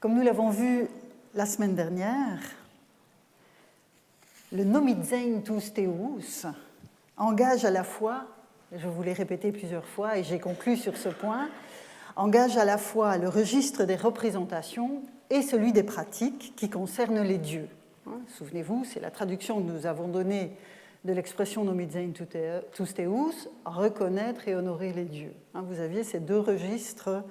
Comme nous l'avons vu la semaine dernière, le Nomizein tous Theous engage à la fois, je vous l'ai répété plusieurs fois et j'ai conclu sur ce point, engage à la fois le registre des représentations et celui des pratiques qui concernent les dieux. Souvenez-vous, c'est la traduction que nous avons donnée de l'expression Nomizein tous Theous, reconnaître et honorer les dieux. Vous aviez ces deux registres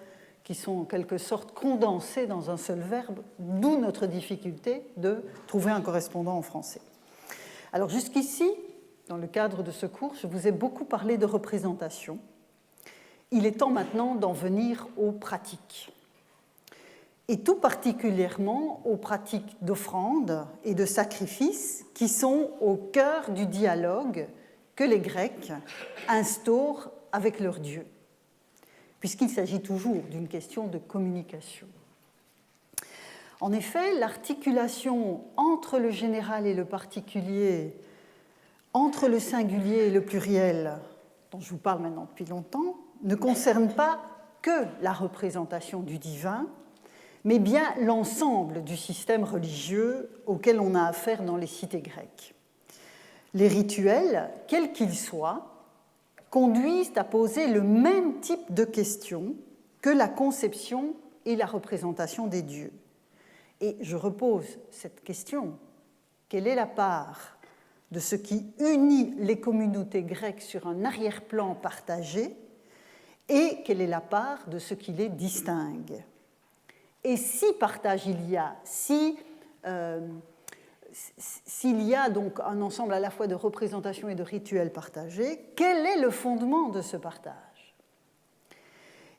qui sont en quelque sorte condensés dans un seul verbe, d'où notre difficulté de trouver un correspondant en français. Alors jusqu'ici, dans le cadre de ce cours, je vous ai beaucoup parlé de représentation. Il est temps maintenant d'en venir aux pratiques. Et tout particulièrement aux pratiques d'offrande et de sacrifice qui sont au cœur du dialogue que les Grecs instaurent avec leurs dieux, puisqu'il s'agit toujours d'une question de communication. En effet, l'articulation entre le général et le particulier, entre le singulier et le pluriel, dont je vous parle maintenant depuis longtemps, ne concerne pas que la représentation du divin, mais bien l'ensemble du système religieux auquel on a affaire dans les cités grecques. Les rituels, quels qu'ils soient, conduisent à poser le même type de questions que la conception et la représentation des dieux. Et je repose cette question. Quelle est la part de ce qui unit les communautés grecques sur un arrière-plan partagé et quelle est la part de ce qui les distingue? Et si partage il y a, s'il y a donc un ensemble à la fois de représentations et de rituels partagés, quel est le fondement de ce partage?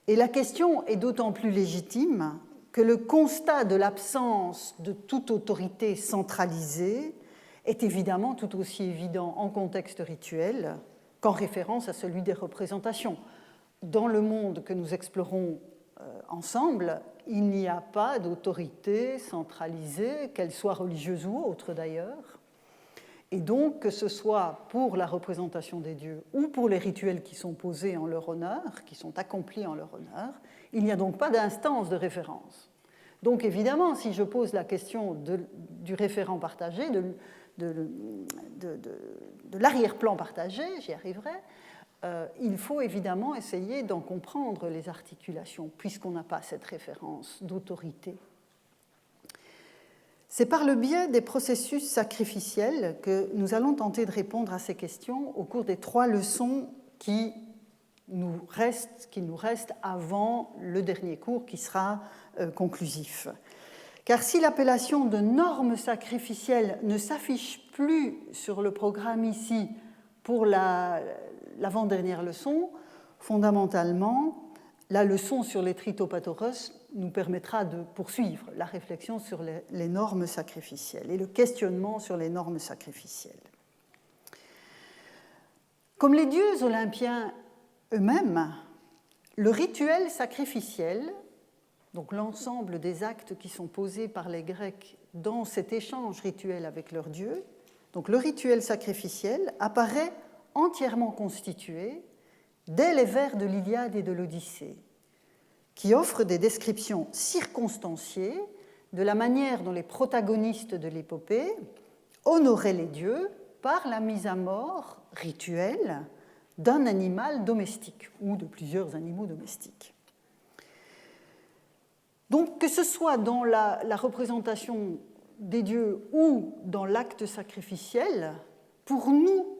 Et la question est d'autant plus légitime que le constat de l'absence de toute autorité centralisée est évidemment tout aussi évident en contexte rituel qu'en référence à celui des représentations. Dans le monde que nous explorons ensemble, il n'y a pas d'autorité centralisée, qu'elle soit religieuse ou autre d'ailleurs. Et donc, que ce soit pour la représentation des dieux ou pour les rituels qui sont posés en leur honneur, qui sont accomplis en leur honneur, il n'y a donc pas d'instance de référence. Donc, évidemment, si je pose la question du référent partagé, de l'arrière-plan partagé, j'y arriverai, il faut évidemment essayer d'en comprendre les articulations, puisqu'on n'a pas cette référence d'autorité. C'est par le biais des processus sacrificiels que nous allons tenter de répondre à ces questions au cours des 3 leçons qui nous restent avant le dernier cours qui sera conclusif. Car si l'appellation de normes sacrificielles ne s'affiche plus sur le programme ici pour l'avant-dernière leçon, fondamentalement, la leçon sur les tritopathoros nous permettra de poursuivre la réflexion sur les normes sacrificielles et le questionnement sur les normes sacrificielles. Comme les dieux olympiens eux-mêmes, le rituel sacrificiel, donc l'ensemble des actes qui sont posés par les Grecs dans cet échange rituel avec leurs dieux, donc le rituel sacrificiel apparaît entièrement constitué dès les vers de l'Iliade et de l'Odyssée, qui offrent des descriptions circonstanciées de la manière dont les protagonistes de l'épopée honoraient les dieux par la mise à mort rituelle d'un animal domestique ou de plusieurs animaux domestiques. Donc, que ce soit dans la représentation des dieux ou dans l'acte sacrificiel, pour nous,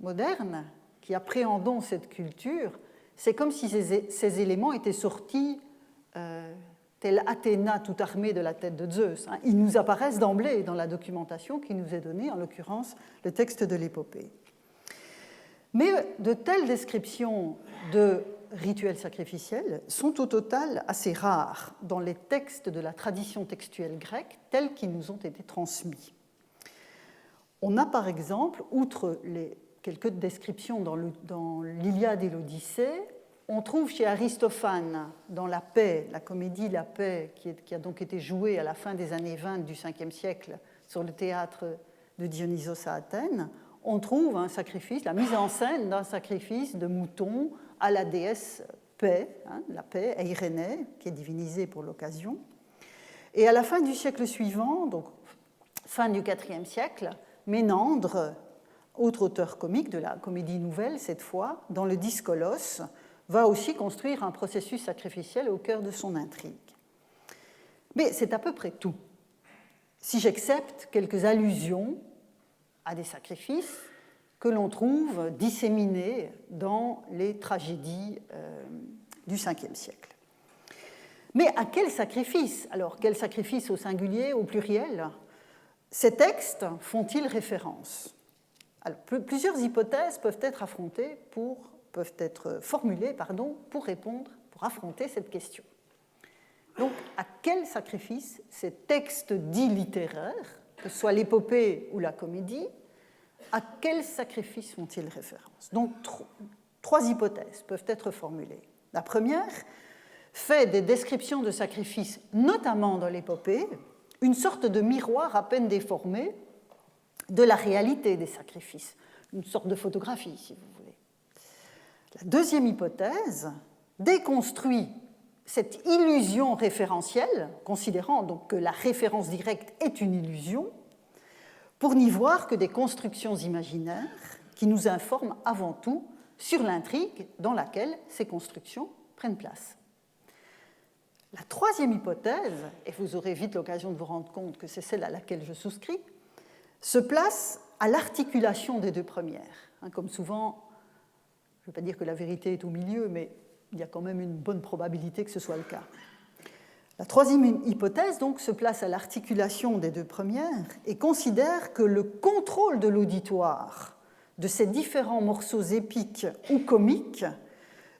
modernes, qui appréhendons cette culture, c'est comme si ces éléments étaient sortis telle Athéna tout armée de la tête de Zeus. Ils nous apparaissent d'emblée dans la documentation qui nous est donnée, en l'occurrence le texte de l'épopée. Mais de telles descriptions de rituels sacrificiels sont au total assez rares dans les textes de la tradition textuelle grecque tels qu'ils nous ont été transmis. On a par exemple, outre les quelques descriptions dans l'Iliade et l'Odyssée, on trouve chez Aristophane, dans La Paix, la comédie La Paix, qui a donc été jouée à la fin des années 20 du Ve siècle sur le théâtre de Dionysos à Athènes, on trouve un sacrifice, la mise en scène d'un sacrifice de moutons à la déesse Paix, la Paix, Eirénée, qui est divinisée pour l'occasion. Et à la fin du siècle suivant, donc fin du IVe siècle, Ménandre, autre auteur comique de la comédie nouvelle cette fois, dans le Dyscolos, va aussi construire un processus sacrificiel au cœur de son intrigue. Mais c'est à peu près tout, si j'accepte quelques allusions à des sacrifices que l'on trouve disséminés dans les tragédies du Ve siècle. Mais à quel sacrifice? Alors, quel sacrifice au singulier, au pluriel? Ces textes font-ils référence? Alors, plusieurs hypothèses peuvent être formulées pour répondre, pour affronter cette question. Donc, à quel sacrifice ces textes dits littéraires, que ce soit l'épopée ou la comédie, à quel sacrifice font-ils référence? Donc, trois hypothèses peuvent être formulées. La première fait des descriptions de sacrifices, notamment dans l'épopée, une sorte de miroir à peine déformé de la réalité des sacrifices, une sorte de photographie, si vous voulez. La deuxième hypothèse déconstruit cette illusion référentielle, considérant donc que la référence directe est une illusion, pour n'y voir que des constructions imaginaires qui nous informent avant tout sur l'intrigue dans laquelle ces constructions prennent place. La troisième hypothèse, et vous aurez vite l'occasion de vous rendre compte que c'est celle à laquelle je souscris, se place à l'articulation des deux premières. Comme souvent, je ne veux pas dire que la vérité est au milieu, mais il y a quand même une bonne probabilité que ce soit le cas. La troisième hypothèse, donc, se place à l'articulation des deux premières et considère que le contrôle de l'auditoire de ces différents morceaux épiques ou comiques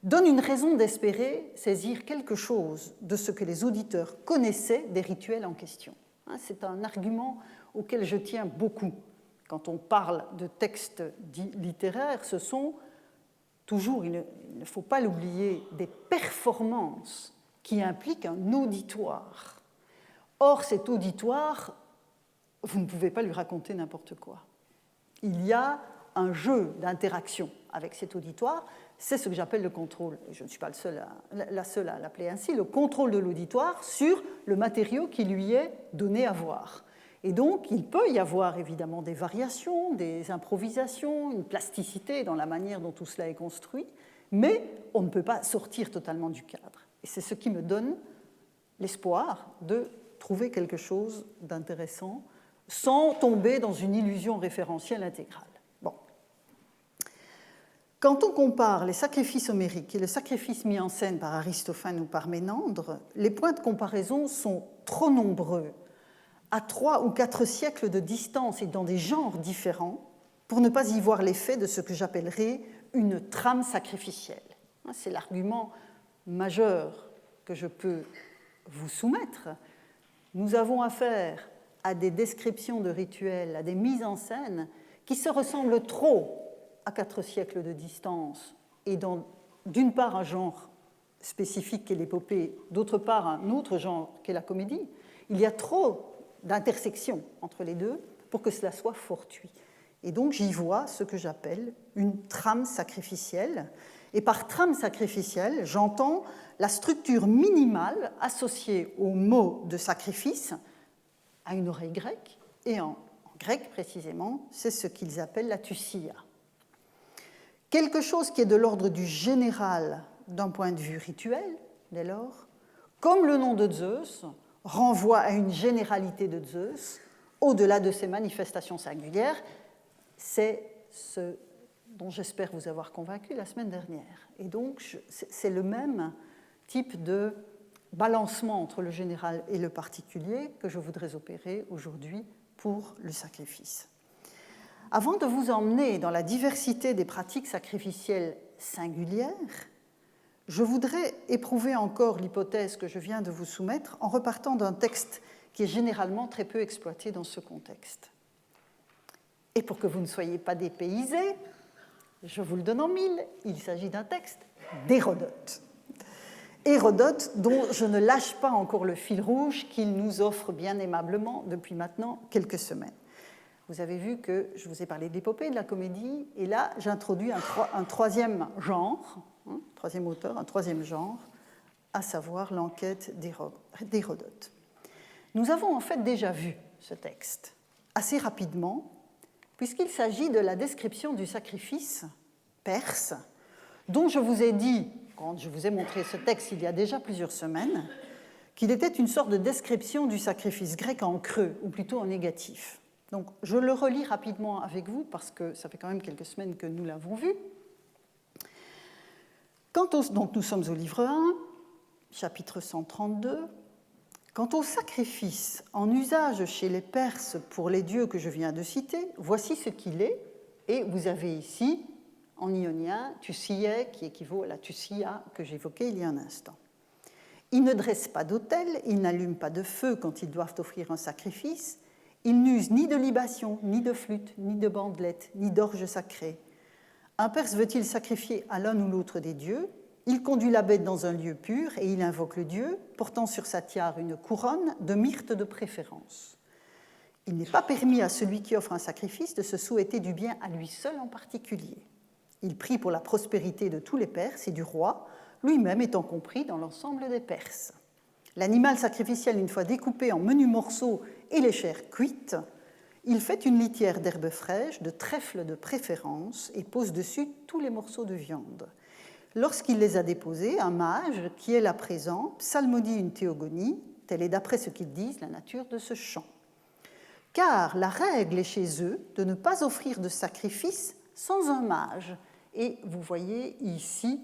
donne une raison d'espérer saisir quelque chose de ce que les auditeurs connaissaient des rituels en question. C'est un argument auquel je tiens beaucoup. Quand on parle de textes dits littéraires, ce sont toujours, il ne faut pas l'oublier, des performances qui impliquent un auditoire. Or, cet auditoire, vous ne pouvez pas lui raconter n'importe quoi. Il y a un jeu d'interaction avec cet auditoire, c'est ce que j'appelle le contrôle, et je ne suis pas la seule à l'appeler ainsi, le contrôle de l'auditoire sur le matériau qui lui est donné à voir. Et donc, il peut y avoir évidemment des variations, des improvisations, une plasticité dans la manière dont tout cela est construit, mais on ne peut pas sortir totalement du cadre. Et c'est ce qui me donne l'espoir de trouver quelque chose d'intéressant sans tomber dans une illusion référentielle intégrale. Bon. Quand on compare les sacrifices homériques et le sacrifice mis en scène par Aristophane ou par Ménandre, les points de comparaison sont trop nombreux, à 3 ou 4 siècles de distance et dans des genres différents, pour ne pas y voir l'effet de ce que j'appellerais une trame sacrificielle. C'est l'argument majeur que je peux vous soumettre. Nous avons affaire à des descriptions de rituels, à des mises en scène qui se ressemblent trop à 4 siècles de distance et dans, d'une part, un genre spécifique qu'est l'épopée, d'autre part, un autre genre qu'est la comédie. Il y a trop d'intersection entre les deux pour que cela soit fortuit. Et donc j'y vois ce que j'appelle une trame sacrificielle. Et par trame sacrificielle, j'entends la structure minimale associée au mot de sacrifice à une oreille grecque, et en grec précisément, c'est ce qu'ils appellent la thusia. Quelque chose qui est de l'ordre du général d'un point de vue rituel, dès lors, comme le nom de Zeus renvoie à une généralité de Zeus, au-delà de ses manifestations singulières, c'est ce dont j'espère vous avoir convaincu la semaine dernière. Et donc, c'est le même type de balancement entre le général et le particulier que je voudrais opérer aujourd'hui pour le sacrifice. Avant de vous emmener dans la diversité des pratiques sacrificielles singulières, je voudrais éprouver encore l'hypothèse que je viens de vous soumettre en repartant d'un texte qui est généralement très peu exploité dans ce contexte. Et pour que vous ne soyez pas dépaysés, je vous le donne en mille, il s'agit d'un texte d'Hérodote. Hérodote, dont je ne lâche pas encore le fil rouge qu'il nous offre bien aimablement depuis maintenant quelques semaines. Vous avez vu que je vous ai parlé de l'épopée, de la comédie, et là j'introduis un troisième genre, troisième auteur, un troisième genre, à savoir l'enquête d'Hérodote. Nous avons en fait déjà vu ce texte assez rapidement, puisqu'il s'agit de la description du sacrifice perse, dont je vous ai dit, quand je vous ai montré ce texte il y a déjà plusieurs semaines, qu'il était une sorte de description du sacrifice grec en creux, ou plutôt en négatif. Donc je le relis rapidement avec vous, parce que ça fait quand même quelques semaines que nous l'avons vu. Donc nous sommes au livre 1, chapitre 132. Quant au sacrifice en usage chez les Perses pour les dieux que je viens de citer, voici ce qu'il est. Et vous avez ici, en ionien, tusié, qui équivaut à la tusia que j'évoquais il y a un instant. Ils ne dressent pas d'autel, ils n'allument pas de feu quand ils doivent offrir un sacrifice, ils n'usent ni de libation, ni de flûte, ni de bandelette, ni d'orge sacrée. Un Perse veut-il sacrifier à l'un ou l'autre des dieux? Il conduit la bête dans un lieu pur et il invoque le dieu, portant sur sa tiare une couronne de myrte de préférence. Il n'est pas permis à celui qui offre un sacrifice de se souhaiter du bien à lui seul en particulier. Il prie pour la prospérité de tous les Perses et du roi, lui-même étant compris dans l'ensemble des Perses. L'animal sacrificiel, une fois découpé en menus morceaux et les chairs cuites, il fait une litière d'herbes fraîches, de trèfle de préférence et pose dessus tous les morceaux de viande. Lorsqu'il les a déposés, un mage, qui est là présent, psalmodie une théogonie, telle est d'après ce qu'ils disent la nature de ce chant. Car la règle est chez eux de ne pas offrir de sacrifice sans un mage. Et vous voyez ici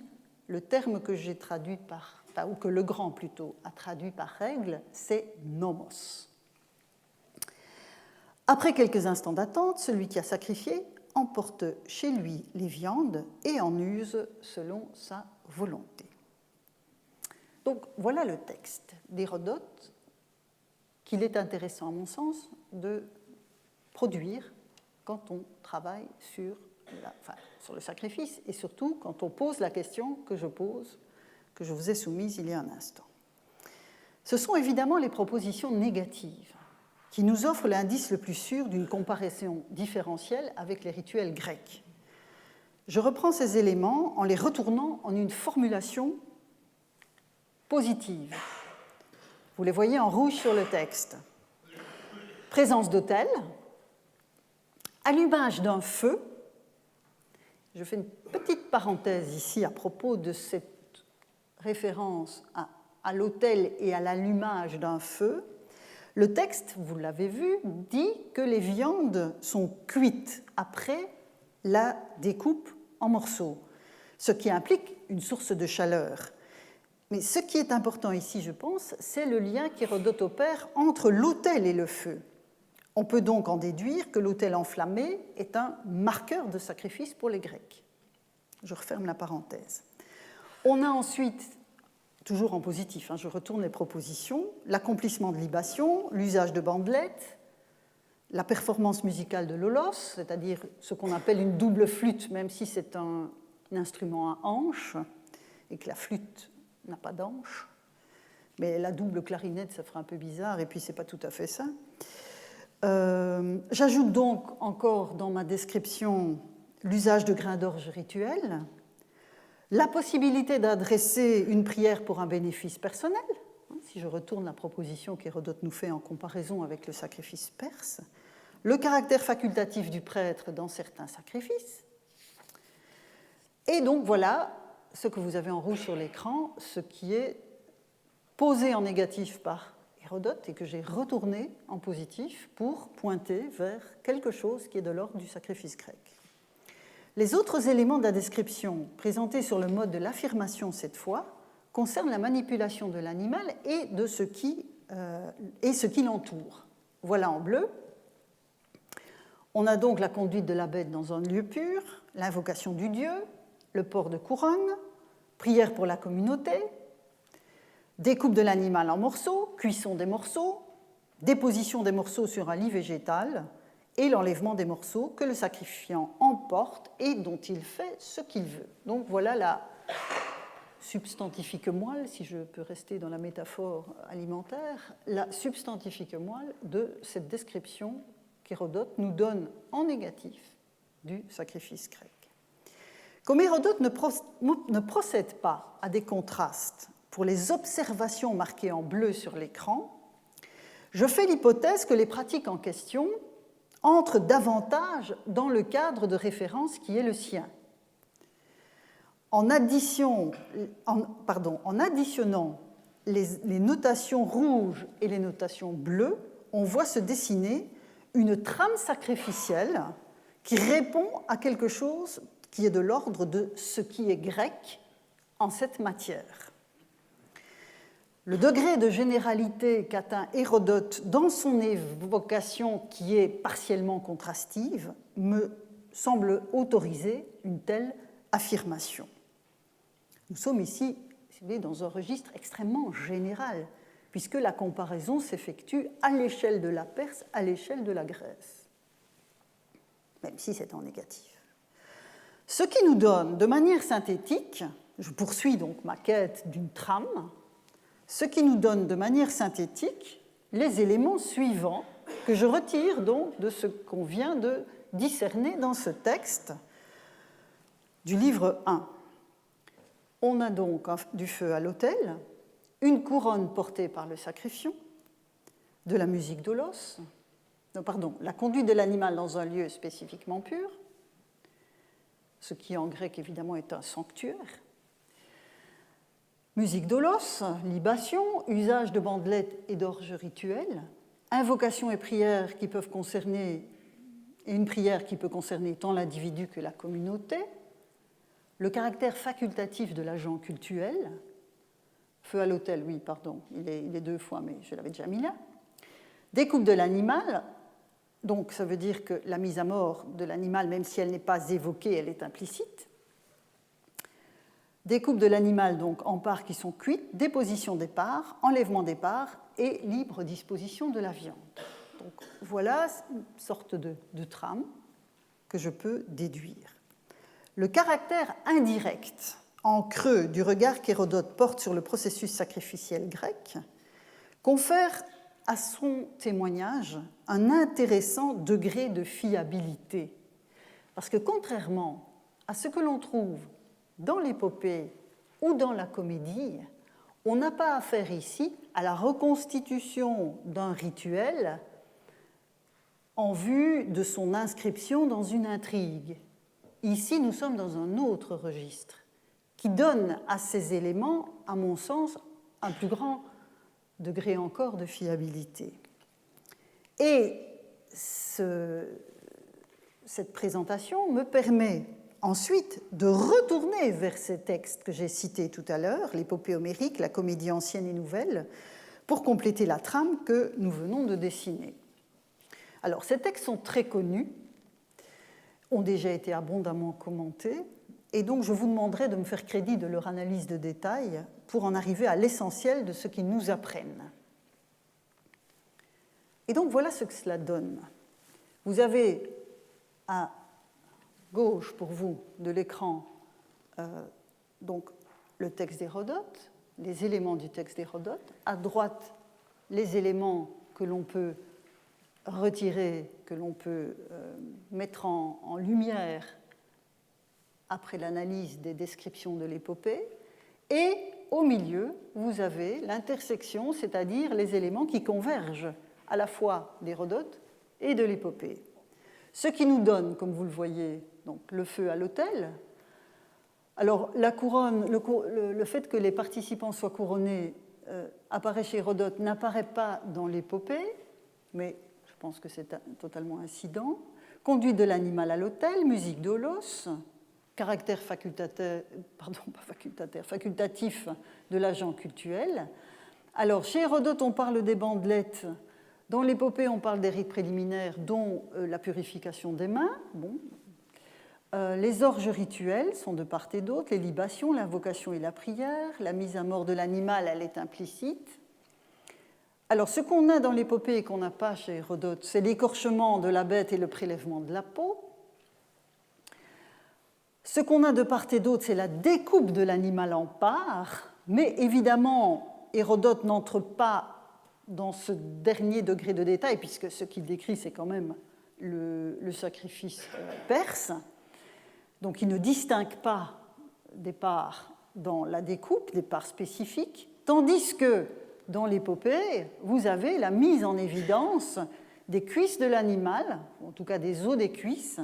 le terme que j'ai traduit par, ou que le grand plutôt a traduit par règle, c'est nomos. Après quelques instants d'attente, celui qui a sacrifié emporte chez lui les viandes et en use selon sa volonté. Donc voilà le texte d'Hérodote qu'il est intéressant à mon sens de produire quand on travaille sur le sacrifice et surtout quand on pose la question que je pose, que je vous ai soumise il y a un instant. Ce sont évidemment les propositions négatives qui nous offrent l'indice le plus sûr d'une comparaison différentielle avec les rituels grecs. Je reprends ces éléments en les retournant en une formulation positive. Vous les voyez en rouge sur le texte. Présence d'autel, allumage d'un feu. Je fais une petite parenthèse ici à propos de cette référence à l'autel et à l'allumage d'un feu. Le texte, vous l'avez vu, dit que les viandes sont cuites après la découpe en morceaux, ce qui implique une source de chaleur. Mais ce qui est important ici, je pense, c'est le lien qu'Hérodote opère entre l'autel et le feu. On peut donc en déduire que l'autel enflammé est un marqueur de sacrifice pour les Grecs. Je referme la parenthèse. On a ensuite, toujours en positif, je retourne les propositions, l'accomplissement de libation, l'usage de bandelettes, la performance musicale de l'holos, c'est-à-dire ce qu'on appelle une double flûte, même si c'est un instrument à hanche, et que la flûte n'a pas d'hanche. Mais la double clarinette, ça ferait un peu bizarre, et puis c'est pas tout à fait ça. J'ajoute donc encore dans ma description l'usage de grains d'orge rituels, la possibilité d'adresser une prière pour un bénéfice personnel, si je retourne la proposition qu'Hérodote nous fait en comparaison avec le sacrifice perse, le caractère facultatif du prêtre dans certains sacrifices. Et donc voilà ce que vous avez en rouge sur l'écran, ce qui est posé en négatif par Hérodote et que j'ai retourné en positif pour pointer vers quelque chose qui est de l'ordre du sacrifice grec. Les autres éléments de la description, présentés sur le mode de l'affirmation cette fois, concernent la manipulation de l'animal et ce qui l'entoure. Voilà en bleu. On a donc la conduite de la bête dans un lieu pur, l'invocation du dieu, le port de couronne, prière pour la communauté, découpe de l'animal en morceaux, cuisson des morceaux, déposition des morceaux sur un lit végétal et l'enlèvement des morceaux que le sacrifiant emporte et dont il fait ce qu'il veut. Donc voilà la substantifique moelle, si je peux rester dans la métaphore alimentaire, la substantifique moelle de cette description qu'Hérodote nous donne en négatif du sacrifice grec. Comme Hérodote ne procède pas à des contrastes pour les observations marquées en bleu sur l'écran, Je fais l'hypothèse que les pratiques en question entrent davantage dans le cadre de référence qui est le sien. En additionnant les notations rouges et les notations bleues, on voit se dessiner une trame sacrificielle qui répond à quelque chose qui est de l'ordre de ce qui est grec en cette matière. Le degré de généralité qu'atteint Hérodote dans son évocation, qui est partiellement contrastive, me semble autoriser une telle affirmation. Nous sommes ici, si vous voulez, dans un registre extrêmement général, puisque la comparaison s'effectue à l'échelle de la Perse, à l'échelle de la Grèce, même si c'est en négatif. Ce qui nous donne, de manière synthétique, je poursuis donc ma quête d'une trame, ce qui nous donne de manière synthétique les éléments suivants que je retire donc de ce qu'on vient de discerner dans ce texte du livre 1. On a donc du feu à l'autel, une couronne portée par le sacrifiant, de la musique d'Olos, la conduite de l'animal dans un lieu spécifiquement pur, ce qui en grec évidemment est un sanctuaire, musique d'Olos, libation, usage de bandelettes et d'orges rituelles, invocation et prières qui peuvent concerner, et une prière qui peut concerner tant l'individu que la communauté, le caractère facultatif de l'agent cultuel, feu à l'autel, oui, pardon, il est 2 fois, mais je l'avais déjà mis là, découpe de l'animal, donc ça veut dire que la mise à mort de l'animal, même si elle n'est pas évoquée, elle est implicite. Découpe de l'animal donc en parts qui sont cuites, déposition des parts, enlèvement des parts et libre disposition de la viande. Donc voilà une sorte de trame que je peux déduire. Le caractère indirect en creux du regard qu'Hérodote porte sur le processus sacrificiel grec confère à son témoignage un intéressant degré de fiabilité. Parce que contrairement à ce que l'on trouve dans l'épopée ou dans la comédie, on n'a pas affaire ici à la reconstitution d'un rituel en vue de son inscription dans une intrigue. Ici, nous sommes dans un autre registre qui donne à ces éléments, à mon sens, un plus grand degré encore de fiabilité. Et cette présentation me permet ensuite de retourner vers ces textes que j'ai cités tout à l'heure, l'épopée homérique, la comédie ancienne et nouvelle, pour compléter la trame que nous venons de dessiner. Alors, ces textes sont très connus, ont déjà été abondamment commentés, et donc je vous demanderai de me faire crédit de leur analyse de détail pour en arriver à l'essentiel de ce qu'ils nous apprennent. Et donc voilà ce que cela donne. Vous avez à gauche pour vous de l'écran donc le texte d'Hérodote, les éléments du texte d'Hérodote, à droite les éléments que l'on peut retirer, que l'on peut mettre en lumière après l'analyse des descriptions de l'épopée, et au milieu, vous avez l'intersection, c'est-à-dire les éléments qui convergent à la fois d'Hérodote et de l'épopée. Ce qui nous donne, comme vous le voyez, donc, le feu à l'autel. Alors, la couronne, le fait que les participants soient couronnés apparaît chez Hérodote, n'apparaît pas dans l'épopée, mais je pense que c'est totalement incident. Conduite de l'animal à l'autel, musique d'Olos, caractère facultatif de l'agent cultuel. Alors, chez Hérodote, on parle des bandelettes. Dans l'épopée, on parle des rites préliminaires, dont la purification des mains. Bon. Les orges rituels sont de part et d'autre, les libations, l'invocation et la prière. La mise à mort de l'animal, elle est implicite. Alors, ce qu'on a dans l'épopée et qu'on n'a pas chez Hérodote, c'est l'écorchement de la bête et le prélèvement de la peau. Ce qu'on a de part et d'autre, c'est la découpe de l'animal en parts, mais évidemment, Hérodote n'entre pas dans ce dernier degré de détail, puisque ce qu'il décrit, c'est quand même le sacrifice perse. Donc il ne distingue pas des parts dans la découpe, des parts spécifiques, tandis que dans l'épopée, vous avez la mise en évidence des cuisses de l'animal, en tout cas des os des cuisses,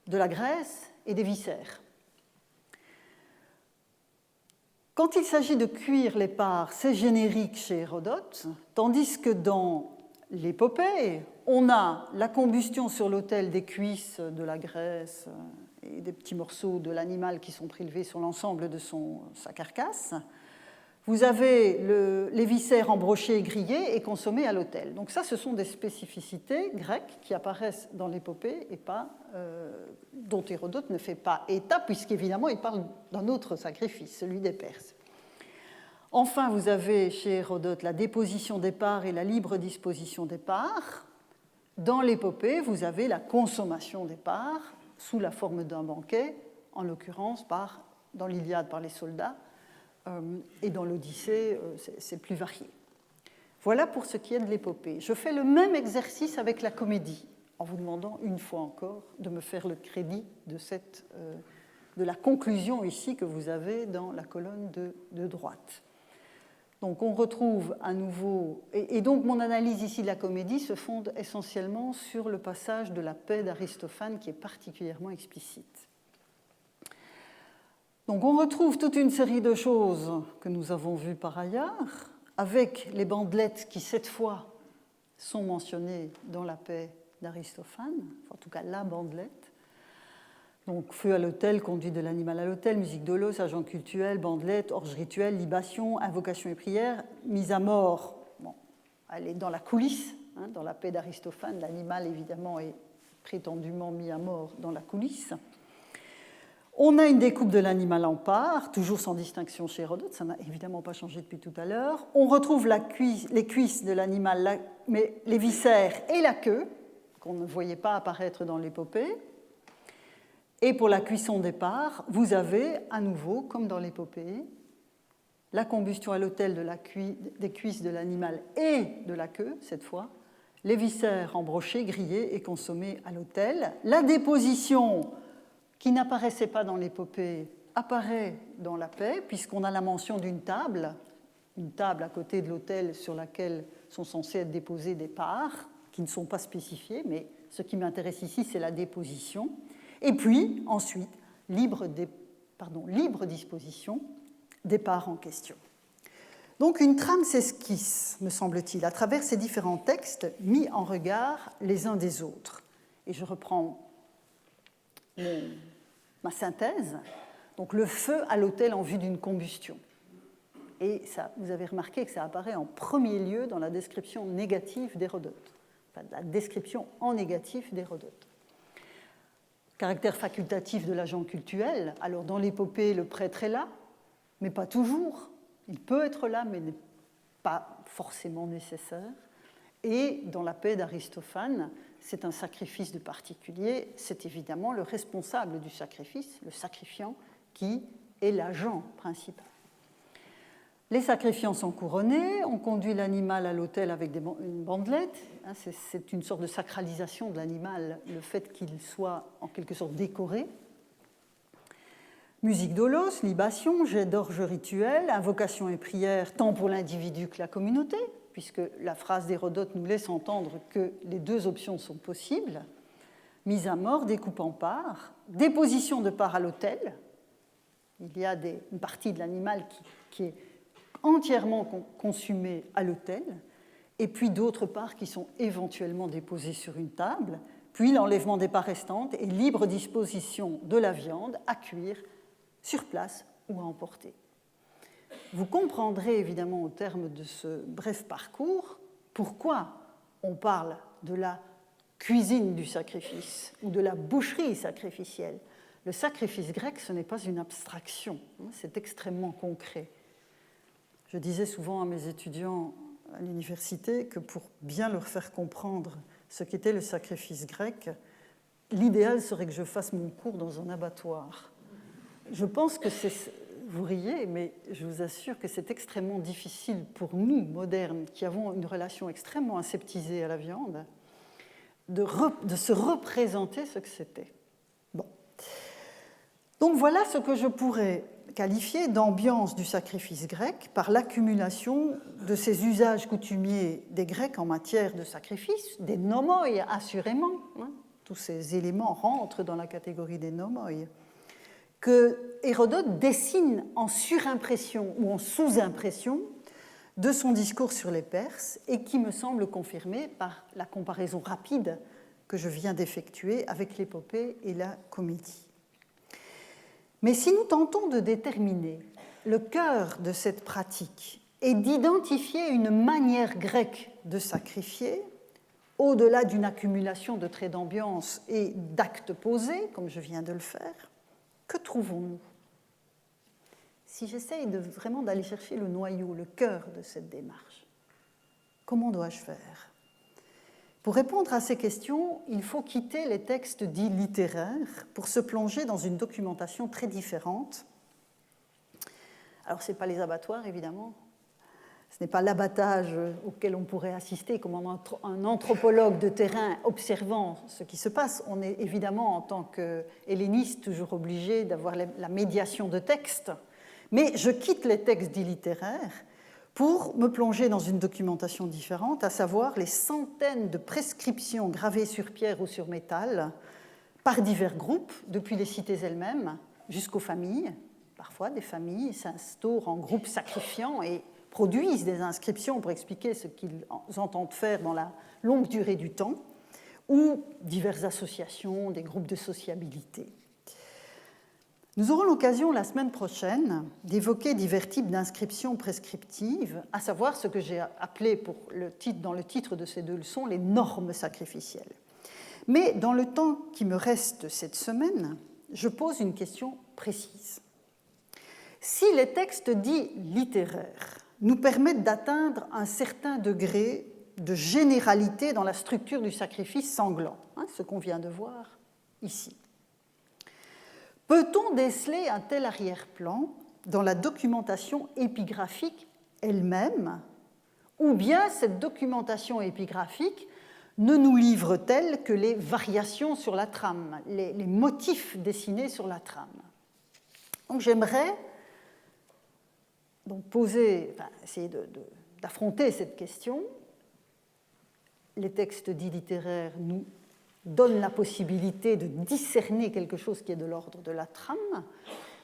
de la graisse et des viscères. Quand il s'agit de cuire les parts, c'est générique chez Hérodote, tandis que dans l'épopée, on a la combustion sur l'autel des cuisses, de la graisse et des petits morceaux de l'animal qui sont prélevés sur l'ensemble de sa carcasse. Vous avez les viscères embrochés et grillés et consommés à l'autel. Donc ça, ce sont des spécificités grecques qui apparaissent dans l'épopée et dont Hérodote ne fait pas état, puisqu'évidemment, il parle d'un autre sacrifice, celui des Perses. Enfin, vous avez chez Hérodote la déposition des parts et la libre disposition des parts. Dans l'épopée, vous avez la consommation des parts sous la forme d'un banquet, en l'occurrence dans l'Iliade par les soldats, et dans l'Odyssée, c'est plus varié. Voilà pour ce qui est de l'épopée. Je fais le même exercice avec la comédie, en vous demandant une fois encore de me faire le crédit de la conclusion ici que vous avez dans la colonne de droite. Donc on retrouve à nouveau, et donc mon analyse ici de la comédie se fonde essentiellement sur le passage de la paix d'Aristophane qui est particulièrement explicite. Donc on retrouve toute une série de choses que nous avons vues par ailleurs, avec les bandelettes qui cette fois sont mentionnées dans la paix d'Aristophane, en tout cas la bandelette. Donc feu à l'autel, conduite de l'animal à l'autel, musique dolos, agent cultuel, bandelette, orge rituelle, libation, invocation et prière, mise à mort. Bon, elle est dans la coulisse, dans la paix d'Aristophane. L'animal, évidemment, est prétendument mis à mort dans la coulisse. On a une découpe de l'animal en parts, toujours sans distinction chez Hérodote, ça n'a évidemment pas changé depuis tout à l'heure. On retrouve les cuisses de l'animal, mais les viscères et la queue, qu'on ne voyait pas apparaître dans l'épopée. Et pour la cuisson des parts, vous avez à nouveau, comme dans l'épopée, la combustion à l'autel des cuisses de l'animal et de la queue, cette fois, les viscères embrochés, grillés et consommés à l'autel, la déposition qui n'apparaissait pas dans l'épopée, apparaît dans la paix, puisqu'on a la mention d'une table à côté de l'autel sur laquelle sont censées être déposées des parts, qui ne sont pas spécifiées, mais ce qui m'intéresse ici, c'est la déposition. Et puis, ensuite, libre disposition des parts en question. Donc, une trame s'esquisse, me semble-t-il, à travers ces différents textes mis en regard les uns des autres. Et je reprends ma synthèse, donc le feu à l'autel en vue d'une combustion. Et ça, vous avez remarqué que ça apparaît en premier lieu dans la description négative d'Hérodote, enfin, la description en négatif d'Hérodote. Caractère facultatif de l'agent cultuel, alors dans l'épopée, le prêtre est là, mais pas toujours. Il peut être là, mais n'est pas forcément nécessaire. Et dans la paix d'Aristophane, c'est un sacrifice de particulier, c'est évidemment le responsable du sacrifice, le sacrifiant, qui est l'agent principal. Les sacrifiants sont couronnés, on conduit l'animal à l'autel avec une bandelette, c'est une sorte de sacralisation de l'animal, le fait qu'il soit en quelque sorte décoré. Musique dolos, libation, jet d'orge rituel, invocation et prière, tant pour l'individu que la communauté, puisque la phrase d'Hérodote nous laisse entendre que les deux options sont possibles. Mise à mort, découpe en parts, déposition de parts à l'autel. Il y a une partie de l'animal qui est entièrement consumée à l'autel, et puis d'autres parts qui sont éventuellement déposées sur une table, puis l'enlèvement des parts restantes et libre disposition de la viande à cuire sur place ou à emporter. Vous comprendrez évidemment au terme de ce bref parcours pourquoi on parle de la cuisine du sacrifice ou de la boucherie sacrificielle. Le sacrifice grec, ce n'est pas une abstraction, c'est extrêmement concret. Je disais souvent à mes étudiants à l'université que pour bien leur faire comprendre ce qu'était le sacrifice grec, l'idéal serait que je fasse mon cours dans un abattoir. Je pense que vous riez, mais je vous assure que c'est extrêmement difficile pour nous, modernes, qui avons une relation extrêmement aseptisée à la viande, de se représenter ce que c'était. Bon. Donc voilà ce que je pourrais qualifié d'ambiance du sacrifice grec par l'accumulation de ces usages coutumiers des Grecs en matière de sacrifice, des nomoi assurément, hein, tous ces éléments rentrent dans la catégorie des nomoi, que Hérodote dessine en surimpression ou en sous-impression de son discours sur les Perses et qui me semble confirmé par la comparaison rapide que je viens d'effectuer avec l'épopée et la comédie. Mais si nous tentons de déterminer le cœur de cette pratique et d'identifier une manière grecque de sacrifier, au-delà d'une accumulation de traits d'ambiance et d'actes posés, comme je viens de le faire, que trouvons-nous? Si j'essaye vraiment d'aller chercher le noyau, le cœur de cette démarche, comment dois-je faire? Pour répondre à ces questions, il faut quitter les textes dits littéraires pour se plonger dans une documentation très différente. Alors, ce n'est pas les abattoirs, évidemment. Ce n'est pas l'abattage auquel on pourrait assister comme un anthropologue de terrain observant ce qui se passe. On est évidemment, en tant qu'helléniste, toujours obligé d'avoir la médiation de textes. Mais je quitte les textes dits littéraires pour me plonger dans une documentation différente, à savoir les centaines de prescriptions gravées sur pierre ou sur métal par divers groupes, depuis les cités elles-mêmes jusqu'aux familles. Parfois, des familles s'instaurent en groupes sacrifiants et produisent des inscriptions pour expliquer ce qu'ils entendent faire dans la longue durée du temps, ou diverses associations, des groupes de sociabilité. Nous aurons l'occasion la semaine prochaine d'évoquer divers types d'inscriptions prescriptives, à savoir ce que j'ai appelé dans le titre de ces deux leçons les normes sacrificielles. Mais dans le temps qui me reste cette semaine, je pose une question précise. Si les textes dits littéraires nous permettent d'atteindre un certain degré de généralité dans la structure du sacrifice sanglant, ce qu'on vient de voir ici, peut-on déceler un tel arrière-plan dans la documentation épigraphique elle-même, ou bien cette documentation épigraphique ne nous livre-t-elle que les variations sur la trame, les motifs dessinés sur la trame? Donc j'aimerais essayer d'affronter cette question. Les textes dits littéraires nous donne la possibilité de discerner quelque chose qui est de l'ordre de la trame.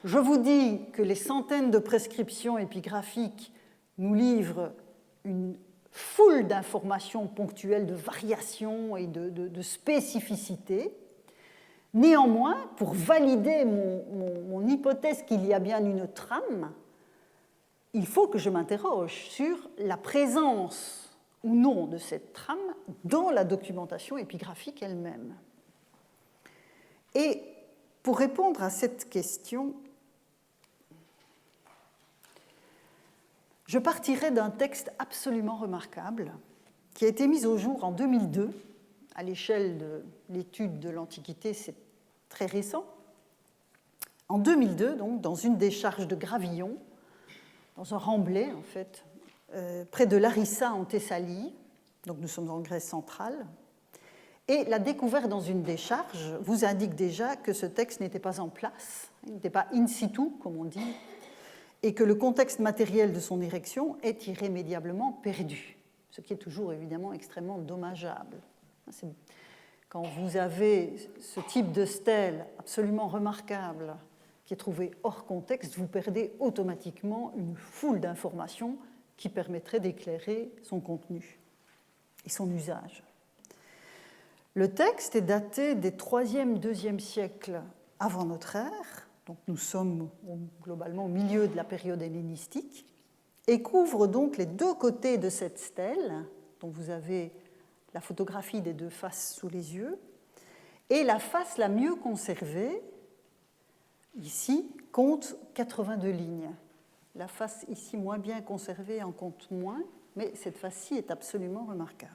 Je vous dis que les centaines de prescriptions épigraphiques nous livrent une foule d'informations ponctuelles, de variations et de spécificités. Néanmoins, pour valider mon hypothèse qu'il y a bien une trame, il faut que je m'interroge sur la présence ou non de cette trame dans la documentation épigraphique elle-même. Et pour répondre à cette question, je partirai d'un texte absolument remarquable qui a été mis au jour en 2002. À l'échelle de l'étude de l'Antiquité, c'est très récent. En 2002, donc, dans une décharge de Gravillon, dans un remblai, en fait, près de Larissa en Thessalie, donc nous sommes en Grèce centrale, et la découverte dans une décharge vous indique déjà que ce texte n'était pas en place, il n'était pas in situ, comme on dit, et que le contexte matériel de son érection est irrémédiablement perdu, ce qui est toujours évidemment extrêmement dommageable. Quand vous avez ce type de stèle absolument remarquable qui est trouvé hors contexte, vous perdez automatiquement une foule d'informations qui permettrait d'éclairer son contenu et son usage. Le texte est daté des 3e, 2e siècles avant notre ère, donc nous sommes globalement au milieu de la période hellénistique, et couvre donc les deux côtés de cette stèle, dont vous avez la photographie des deux faces sous les yeux, et la face la mieux conservée, ici, compte 82 lignes. La face ici moins bien conservée en compte moins, mais cette face-ci est absolument remarquable.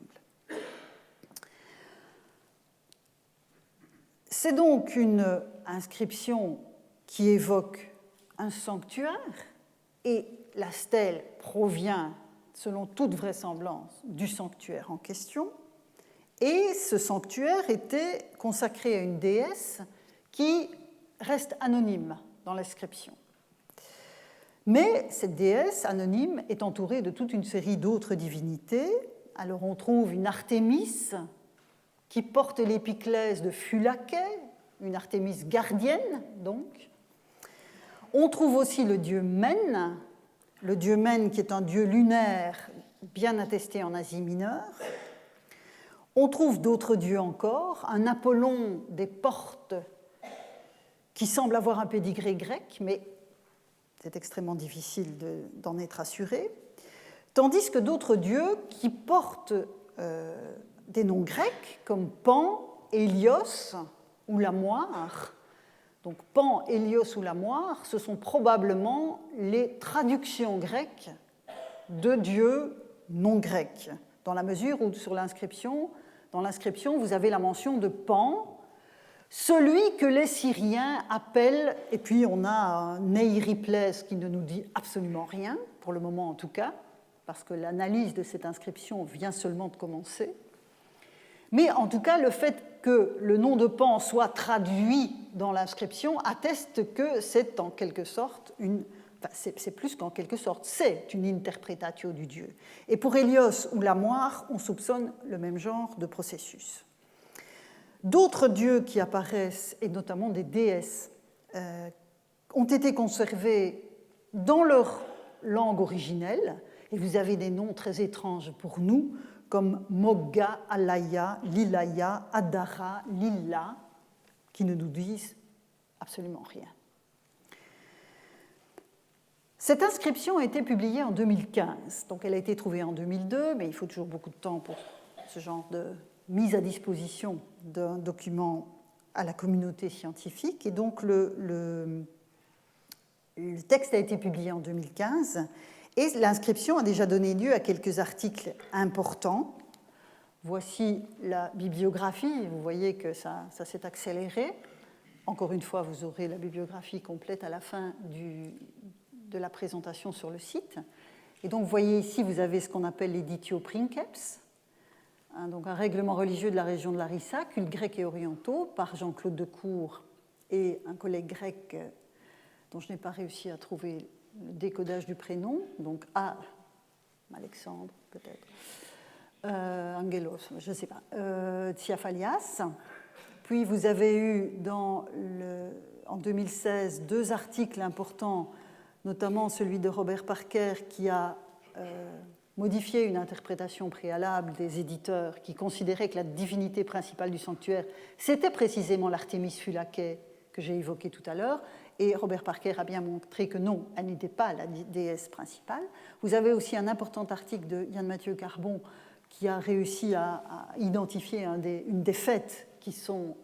C'est donc une inscription qui évoque un sanctuaire, et la stèle provient, selon toute vraisemblance, du sanctuaire en question, et ce sanctuaire était consacré à une déesse qui reste anonyme dans l'inscription. Mais cette déesse anonyme est entourée de toute une série d'autres divinités. Alors on trouve une Artémis qui porte l'épiclèse de Phulakè, une Artémis gardienne donc. On trouve aussi le dieu Men qui est un dieu lunaire bien attesté en Asie mineure. On trouve d'autres dieux encore, un Apollon des portes qui semble avoir un pédigré grec, mais c'est extrêmement difficile d'en être assuré, tandis que d'autres dieux qui portent des noms grecs comme Pan, Hélios ou la Moire. Donc Pan, Hélios ou la Moire, ce sont probablement les traductions grecques de dieux non grecs, dans la mesure où dans l'inscription, vous avez la mention de Pan, celui que les Syriens appellent, et puis on a Nei Riplès qui ne nous dit absolument rien, pour le moment en tout cas, parce que l'analyse de cette inscription vient seulement de commencer. Mais en tout cas, le fait que le nom de Pan soit traduit dans l'inscription atteste que c'est en quelque sorte c'est plus qu'en quelque sorte, c'est une interpretatio du dieu. Et pour Hélios ou la Moire, on soupçonne le même genre de processus. D'autres dieux qui apparaissent, et notamment des déesses, ont été conservés dans leur langue originelle, et vous avez des noms très étranges pour nous, comme Mogga, Alaya, Lilaya, Adara, Lilla, qui ne nous disent absolument rien. Cette inscription a été publiée en 2015, donc elle a été trouvée en 2002, mais il faut toujours beaucoup de temps pour ce genre de mise à disposition d'un document à la communauté scientifique. Et donc le texte a été publié en 2015 et l'inscription a déjà donné lieu à quelques articles importants. Voici la bibliographie, vous voyez que ça s'est accéléré. Encore une fois, vous aurez la bibliographie complète à la fin de la présentation sur le site. Et donc, vous voyez ici, vous avez ce qu'on appelle l'Editio Princeps, donc un règlement religieux de la région de Larissa, cultes grecs et orientaux, par Jean-Claude Decour et un collègue grec dont je n'ai pas réussi à trouver le décodage du prénom, donc Alexandre peut-être, Angelos, je ne sais pas, Tsiafalias. Puis vous avez eu en 2016 deux articles importants, notamment celui de Robert Parker qui a modifié une interprétation préalable des éditeurs qui considéraient que la divinité principale du sanctuaire, c'était précisément l'Artémis Phulakè que j'ai évoquée tout à l'heure, et Robert Parker a bien montré que non, elle n'était pas la déesse principale. Vous avez aussi un important article de Yann-Mathieu Carbon qui a réussi à identifier une des fêtes qui sont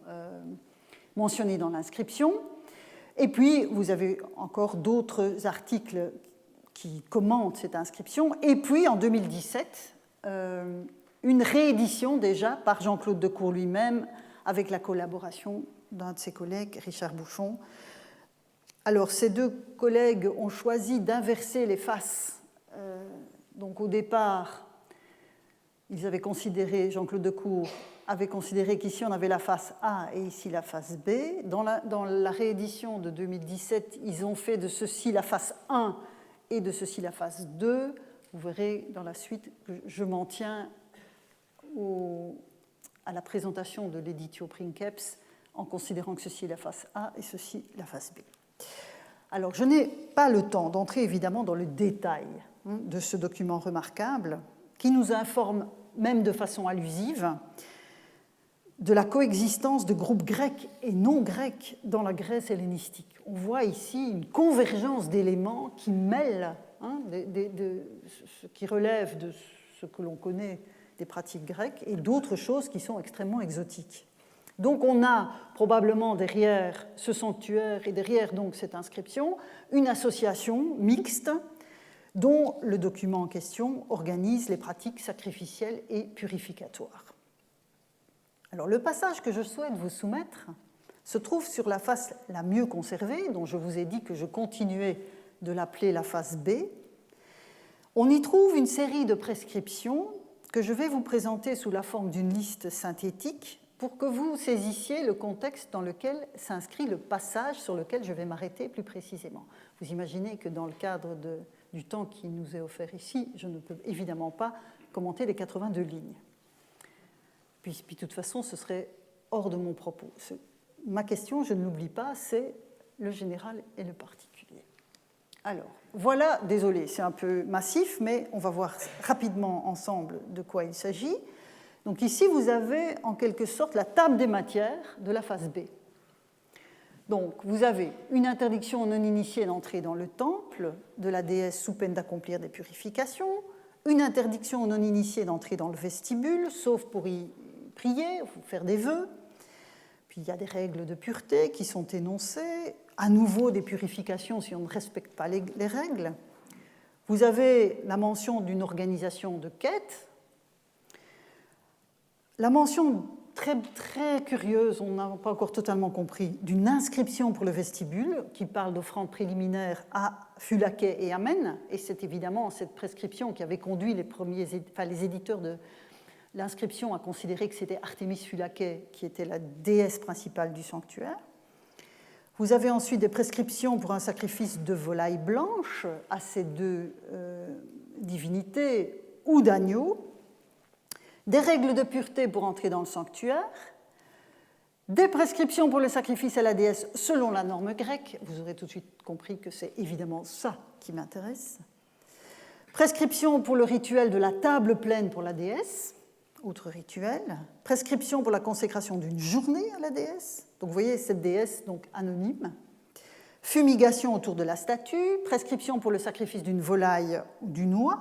mentionnées dans l'inscription. Et puis, vous avez encore d'autres articles qui commentent cette inscription. Et puis, en 2017, une réédition déjà par Jean-Claude Decour lui-même, avec la collaboration d'un de ses collègues, Richard Bouchon. Alors, ces deux collègues ont choisi d'inverser les faces. Donc, au départ, ils avaient considéré, Jean-Claude Decour avait considéré qu'ici on avait la face A et ici la face B. Dans la réédition de 2017, ils ont fait de ceci la face 1 et de ceci la face 2. Vous verrez dans la suite que je m'en tiens à la présentation de l'Editio Princeps en considérant que ceci est la face A et ceci la face B. Alors, je n'ai pas le temps d'entrer évidemment dans le détail de ce document remarquable qui nous informe, même de façon allusive, de la coexistence de groupes grecs et non grecs dans la Grèce hellénistique. On voit ici une convergence d'éléments qui mêlent ce qui relève de ce que l'on connaît des pratiques grecques et d'autres choses qui sont extrêmement exotiques. Donc on a probablement derrière ce sanctuaire et derrière donc cette inscription une association mixte dont le document en question organise les pratiques sacrificielles et purificatoires. Alors le passage que je souhaite vous soumettre se trouve sur la face la mieux conservée, dont je vous ai dit que je continuais de l'appeler la face B. On y trouve une série de prescriptions que je vais vous présenter sous la forme d'une liste synthétique pour que vous saisissiez le contexte dans lequel s'inscrit le passage sur lequel je vais m'arrêter plus précisément. Vous imaginez que dans le cadre du temps qui nous est offert ici, je ne peux évidemment pas commenter les 82 lignes. Puis de toute façon, ce serait hors de mon propos. Ma question, je ne l'oublie pas, c'est le général et le particulier. Alors, voilà, désolé, c'est un peu massif, mais on va voir rapidement ensemble de quoi il s'agit. Donc ici, vous avez en quelque sorte la table des matières de la phase B. Donc, vous avez une interdiction non initiée d'entrer dans le temple de la déesse sous peine d'accomplir des purifications, une interdiction non initiée d'entrer dans le vestibule, sauf pour y prier, ou faire des vœux. Puis il y a des règles de pureté qui sont énoncées, à nouveau des purifications si on ne respecte pas les règles. Vous avez la mention d'une organisation de quête, la mention très, très curieuse, on n'a pas encore totalement compris, d'une inscription pour le vestibule qui parle d'offrandes préliminaires à Phulaké et Amen, et c'est évidemment cette prescription qui avait conduit les éditeurs de l'inscription à considérer que c'était Artémis Phulaké qui était la déesse principale du sanctuaire. Vous avez ensuite des prescriptions pour un sacrifice de volaille blanche à ces deux divinités ou d'agneaux, des règles de pureté pour entrer dans le sanctuaire, des prescriptions pour le sacrifice à la déesse selon la norme grecque. Vous aurez tout de suite compris que c'est évidemment ça qui m'intéresse. Prescription pour le rituel de la table pleine pour la déesse, autre rituel. Prescription pour la consécration d'une journée à la déesse. Donc vous voyez cette déesse donc anonyme. Fumigation autour de la statue. Prescription pour le sacrifice d'une volaille ou d'une oie.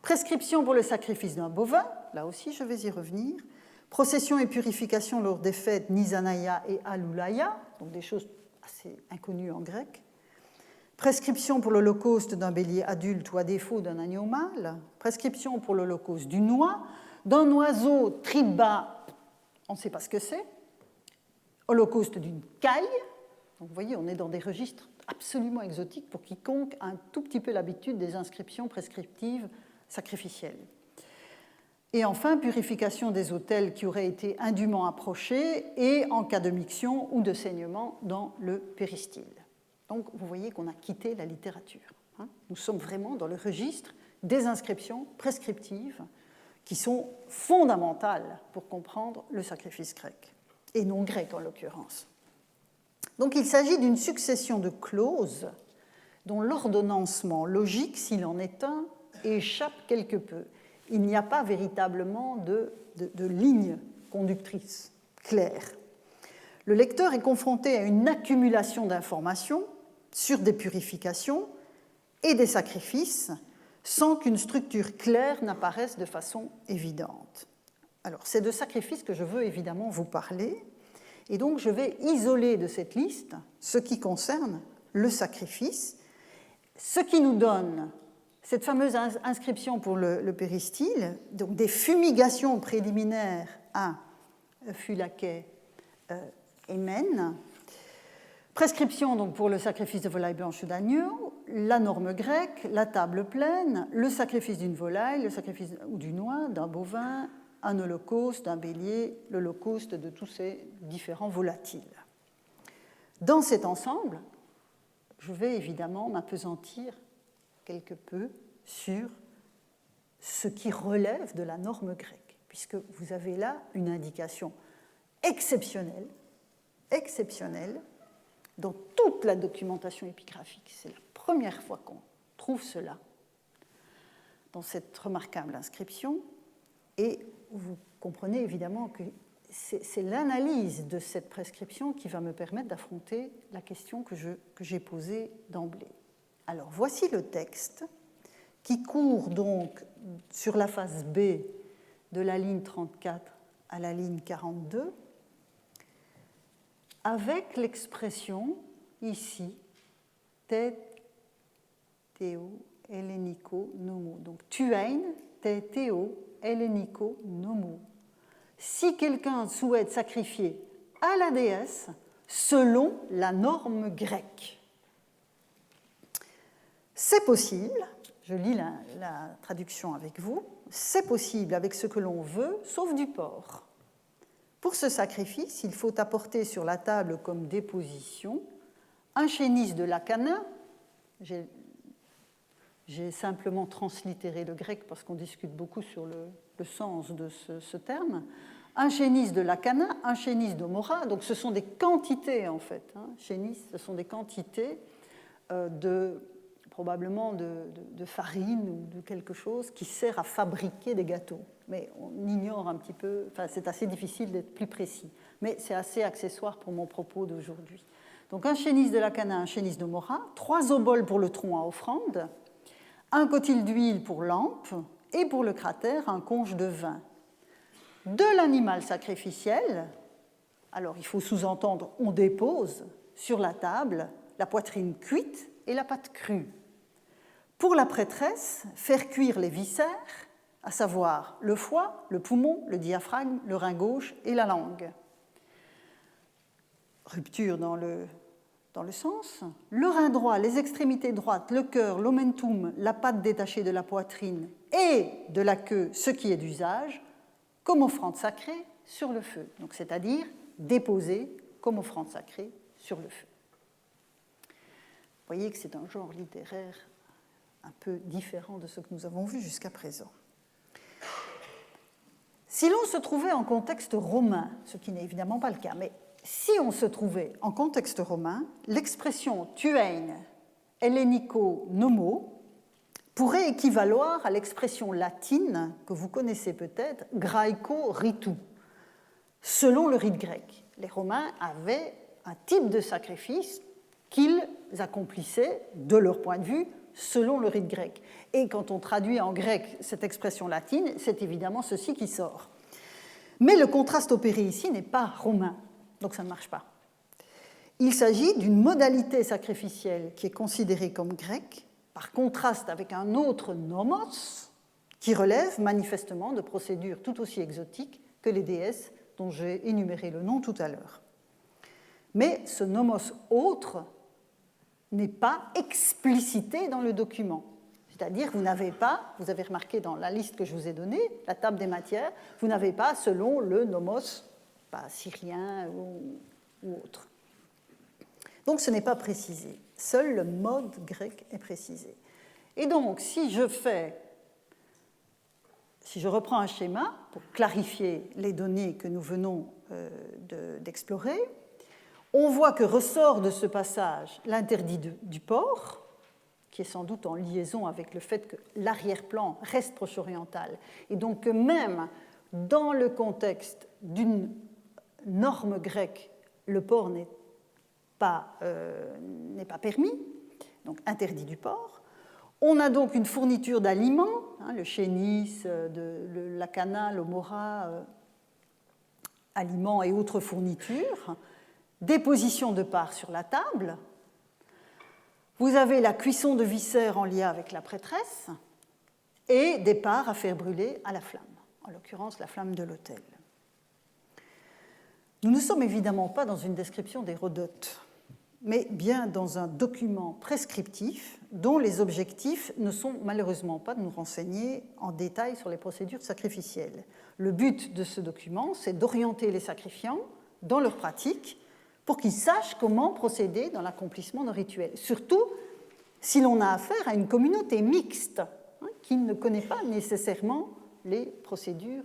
Prescription pour le sacrifice d'un bovin. Là aussi, je vais y revenir. Procession et purification lors des fêtes Nisanaya et Alulaya, donc des choses assez inconnues en grec. Prescription pour l'holocauste d'un bélier adulte ou à défaut d'un agneau mâle. Prescription pour l'holocauste d'une oie, d'un oiseau triba, on ne sait pas ce que c'est. Holocauste d'une caille. Donc vous voyez, on est dans des registres absolument exotiques pour quiconque a un tout petit peu l'habitude des inscriptions prescriptives sacrificielles. Et enfin, purification des autels qui auraient été indûment approchés et en cas de miction ou de saignement dans le péristyle. Donc, vous voyez qu'on a quitté la littérature. Nous sommes vraiment dans le registre des inscriptions prescriptives qui sont fondamentales pour comprendre le sacrifice grec, et non grec en l'occurrence. Donc, il s'agit d'une succession de clauses dont l'ordonnancement logique, s'il en est un, échappe quelque peu. Il n'y a pas véritablement de ligne conductrice claire. Le lecteur est confronté à une accumulation d'informations sur des purifications et des sacrifices sans qu'une structure claire n'apparaisse de façon évidente. Alors, c'est de sacrifices que je veux évidemment vous parler, et donc je vais isoler de cette liste ce qui concerne le sacrifice, ce qui nous donne cette fameuse inscription pour le péristyle, donc des fumigations préliminaires à Phulaké et Mène, prescription donc pour le sacrifice de volaille blanche ou d'agneau, la norme grecque, la table pleine, le sacrifice d'une volaille, le sacrifice ou d'une oie, d'un bovin, un holocauste, d'un bélier, l'holocauste de tous ces différents volatiles. Dans cet ensemble, je vais évidemment m'appesantir quelque peu sur ce qui relève de la norme grecque, puisque vous avez là une indication exceptionnelle dans toute la documentation épigraphique. C'est la première fois qu'on trouve cela dans cette remarquable inscription, et vous comprenez évidemment que c'est l'analyse de cette prescription qui va me permettre d'affronter la question que j'ai posée d'emblée. Alors, voici le texte qui court donc sur la phase B de la ligne 34 à la ligne 42, avec l'expression ici te théo hellénico nomo. Donc, tuein te théo hellénico nomo. Si quelqu'un souhaite sacrifier à la déesse selon la norme grecque. C'est possible, je lis la traduction avec vous, c'est possible avec ce que l'on veut, sauf du porc. Pour ce sacrifice, il faut apporter sur la table comme déposition un chénis de Lacana. J'ai simplement translittéré le grec parce qu'on discute beaucoup sur le sens de ce terme. Un chénis de Lacana, un chénis d'Omora, donc ce sont des quantités en fait. Chénis, ce sont des quantités probablement de farine ou de quelque chose qui sert à fabriquer des gâteaux. Mais on ignore un petit peu, enfin c'est assez difficile d'être plus précis, mais c'est assez accessoire pour mon propos d'aujourd'hui. Donc un chénis de Lacana, un chénis d'Omora, 3 oboles pour le tronc à offrande, un cotil d'huile pour lampe et pour le cratère, un conche de vin. De l'animal sacrificiel, alors il faut sous-entendre, on dépose sur la table la poitrine cuite et la pâte crue. Pour la prêtresse, faire cuire les viscères, à savoir le foie, le poumon, le diaphragme, le rein gauche et la langue. Rupture dans le sens. Le rein droit, les extrémités droites, le cœur, l'omentum, la patte détachée de la poitrine et de la queue, ce qui est d'usage, comme offrande sacrée sur le feu. Donc, c'est-à-dire déposée comme offrande sacrée sur le feu. Vous voyez que c'est un genre littéraire un peu différent de ce que nous avons vu jusqu'à présent. Si l'on se trouvait en contexte romain, ce qui n'est évidemment pas le cas, mais si on se trouvait en contexte romain, l'expression tuein hellénico nomo pourrait équivaloir à l'expression latine que vous connaissez peut-être, graeco ritu, selon le rite grec. Les Romains avaient un type de sacrifice qu'ils accomplissaient, de leur point de vue, selon le rite grec. Et quand on traduit en grec cette expression latine, c'est évidemment ceci qui sort. Mais le contraste opéré ici n'est pas romain, donc ça ne marche pas. Il s'agit d'une modalité sacrificielle qui est considérée comme grecque, par contraste avec un autre nomos, qui relève manifestement de procédures tout aussi exotiques que les déesses dont j'ai énuméré le nom tout à l'heure. Mais ce nomos autre n'est pas explicité dans le document. C'est-à-dire, vous avez remarqué dans la liste que je vous ai donnée, la table des matières, vous n'avez pas selon le nomos, pas syrien ou autre. Donc, ce n'est pas précisé. Seul le mode grec est précisé. Et donc, si je reprends un schéma pour clarifier les données que nous venons d'explorer, on voit que ressort de ce passage l'interdit du porc, qui est sans doute en liaison avec le fait que l'arrière-plan reste proche-oriental, et donc que même dans le contexte d'une norme grecque, le porc n'est pas permis, donc interdit du porc. On a donc une fourniture d'aliments, le chénis, la cana, l'omora, aliments et autres fournitures, déposition de parts sur la table. Vous avez la cuisson de viscères en lien avec la prêtresse et des parts à faire brûler à la flamme, en l'occurrence la flamme de l'autel. Nous ne sommes évidemment pas dans une description d'Hérodote, mais bien dans un document prescriptif dont les objectifs ne sont malheureusement pas de nous renseigner en détail sur les procédures sacrificielles. Le but de ce document, c'est d'orienter les sacrifiants dans leur pratique pour qu'ils sachent comment procéder dans l'accomplissement de rituels. Surtout si l'on a affaire à une communauté mixte, qui ne connaît pas nécessairement les procédures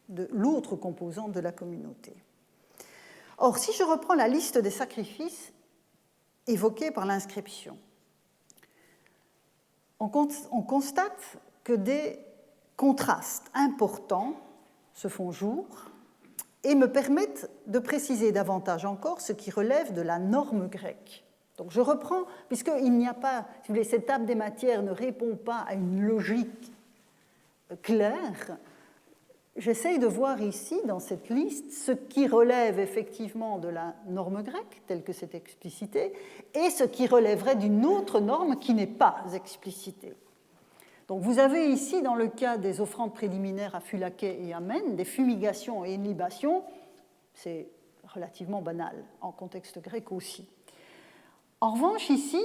de l'autre composante de la communauté. Or, si je reprends la liste des sacrifices évoqués par l'inscription, on constate que des contrastes importants se font jour et me permettent de préciser davantage encore ce qui relève de la norme grecque. Donc je reprends, puisqu'il n'y a pas, si vous voulez, cette table des matières ne répond pas à une logique claire, j'essaye de voir ici, dans cette liste, ce qui relève effectivement de la norme grecque, telle que c'est explicité, et ce qui relèverait d'une autre norme qui n'est pas explicitée. Donc vous avez ici, dans le cas des offrandes préliminaires à Phulaké et Amen, des fumigations et une libation, c'est relativement banal, en contexte grec aussi. En revanche, ici,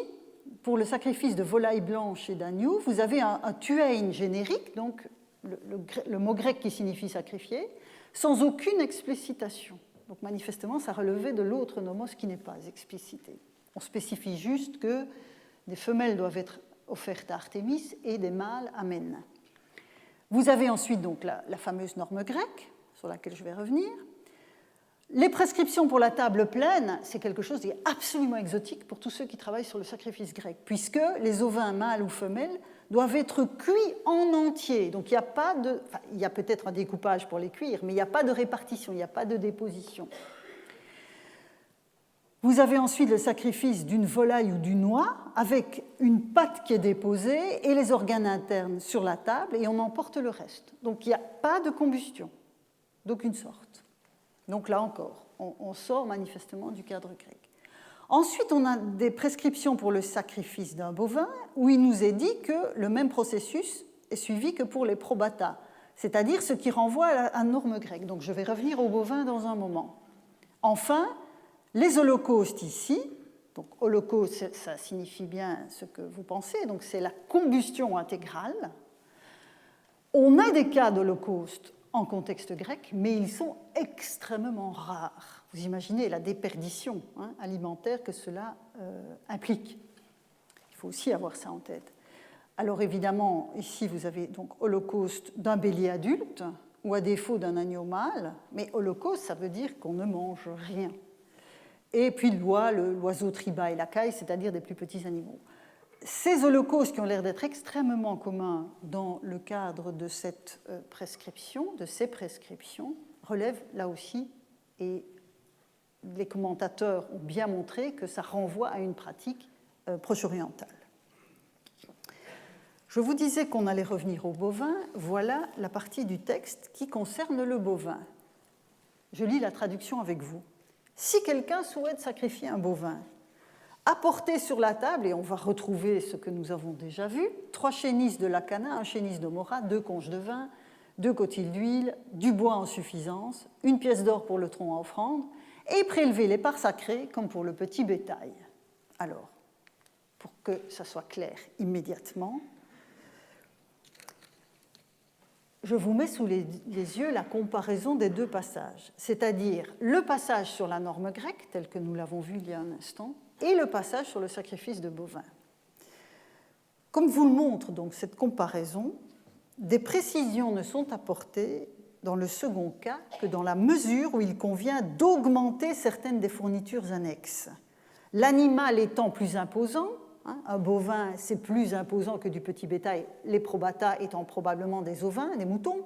pour le sacrifice de volaille blanche et d'agneau, vous avez un tuein générique, donc le mot grec qui signifie sacrifier, sans aucune explicitation. Donc manifestement, ça relevait de l'autre nomos qui n'est pas explicité. On spécifie juste que des femelles doivent être offertes à Artémis et des mâles à Mène. Vous avez ensuite donc la fameuse norme grecque, sur laquelle je vais revenir. Les prescriptions pour la table pleine, c'est quelque chose qui est absolument exotique pour tous ceux qui travaillent sur le sacrifice grec, puisque les ovins mâles ou femelles doivent être cuits en entier. Donc il n'y a pas de... Enfin, il y a peut-être un découpage pour les cuire, mais il n'y a pas de répartition, il n'y a pas de déposition. Vous avez ensuite le sacrifice d'une volaille ou d'une oie avec une patte qui est déposée et les organes internes sur la table et on emporte le reste. Donc il n'y a pas de combustion d'aucune sorte. Donc là encore, on sort manifestement du cadre grec. Ensuite, on a des prescriptions pour le sacrifice d'un bovin où il nous est dit que le même processus est suivi que pour les probata, c'est-à-dire ce qui renvoie à la norme grecque. Donc je vais revenir au bovin dans un moment. Enfin, les holocaustes ici, donc holocauste, ça signifie bien ce que vous pensez, donc c'est la combustion intégrale. On a des cas d'holocauste en contexte grec, mais ils sont extrêmement rares. Vous imaginez la déperdition alimentaire que cela implique. Il faut aussi avoir ça en tête. Alors évidemment, ici vous avez donc holocauste d'un bélier adulte ou à défaut d'un agneau mâle, mais holocauste, ça veut dire qu'on ne mange rien. Et puis l'oie, l'oiseau triba et la caille, c'est-à-dire des plus petits animaux. Ces holocaustes qui ont l'air d'être extrêmement communs dans le cadre de cette prescription, de ces prescriptions, relèvent là aussi, et les commentateurs ont bien montré que ça renvoie à une pratique proche-orientale. Je vous disais qu'on allait revenir au bovin, voilà la partie du texte qui concerne le bovin. Je lis la traduction avec vous. Si quelqu'un souhaite sacrifier un bovin, apportez sur la table, et on va retrouver ce que nous avons déjà vu, 3 chénisses de lacana, 1 chénisse de mora, 2 conches de vin, 2 cotyles d'huile, du bois en suffisance, 1 pièce d'or pour le tronc à offrande, et prélevez les parts sacrées comme pour le petit bétail. Alors, pour que ça soit clair immédiatement, je vous mets sous les yeux la comparaison des deux passages, c'est-à-dire le passage sur la norme grecque, tel que nous l'avons vu il y a un instant, et le passage sur le sacrifice de bovin. Comme vous le montre donc cette comparaison, des précisions ne sont apportées dans le second cas que dans la mesure où il convient d'augmenter certaines des fournitures annexes. L'animal étant plus imposant, un bovin c'est plus imposant que du petit bétail, les probata étant probablement des ovins, des moutons.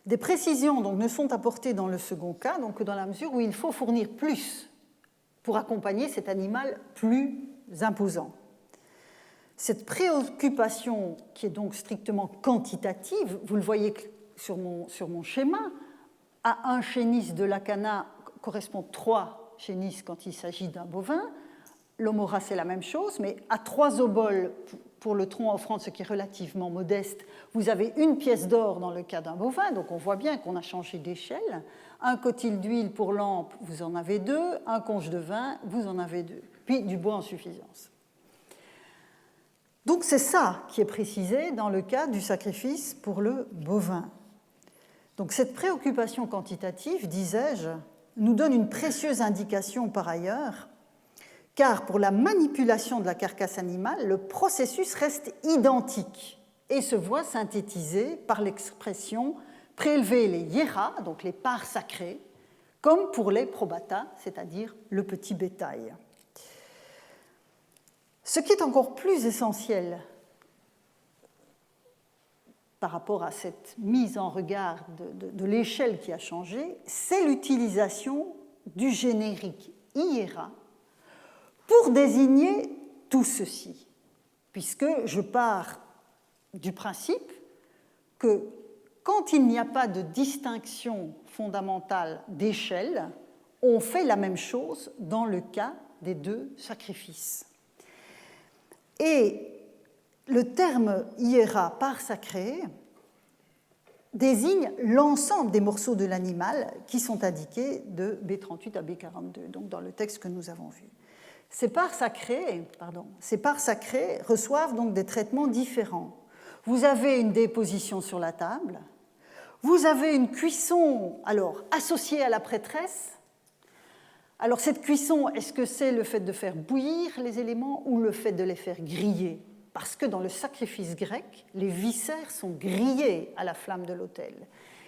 Des précisions donc ne sont apportées dans le second cas donc que dans la mesure où il faut fournir plus pour accompagner cet animal plus imposant. Cette préoccupation, qui est donc strictement quantitative, vous le voyez sur mon schéma, à 1 chénisse de lacana correspond 3 chénisses quand il s'agit d'un bovin. L'homora, c'est la même chose, mais à 3 oboles pour le tronc à offrande, ce qui est relativement modeste, vous avez 1 pièce d'or dans le cas d'un bovin, donc on voit bien qu'on a changé d'échelle. 1 cotyle d'huile pour lampe, vous en avez 2, 1 conche de vin, vous en avez 2, puis du bois en suffisance. Donc c'est ça qui est précisé dans le cas du sacrifice pour le bovin. Donc cette préoccupation quantitative, disais-je, nous donne une précieuse indication par ailleurs, car pour la manipulation de la carcasse animale, le processus reste identique et se voit synthétisé par l'expression prélever les hiéras, donc les parts sacrées, comme pour les probata, c'est-à-dire le petit bétail. Ce qui est encore plus essentiel par rapport à cette mise en regard de l'échelle qui a changé, c'est l'utilisation du générique hiéra pour désigner tout ceci, puisque je pars du principe que quand il n'y a pas de distinction fondamentale d'échelle, on fait la même chose dans le cas des 2 sacrifices. Et le terme hiéra, part sacrée, désigne l'ensemble des morceaux de l'animal qui sont indiqués de B38 à B42, donc dans le texte que nous avons vu. Ces parts sacrées reçoivent donc des traitements différents. Vous avez une déposition sur la table, Vous avez une cuisson alors, associée à la prêtresse. Alors cette cuisson, est-ce que c'est le fait de faire bouillir les éléments ou le fait de les faire griller? Parce que dans le sacrifice grec, les viscères sont grillés à la flamme de l'autel.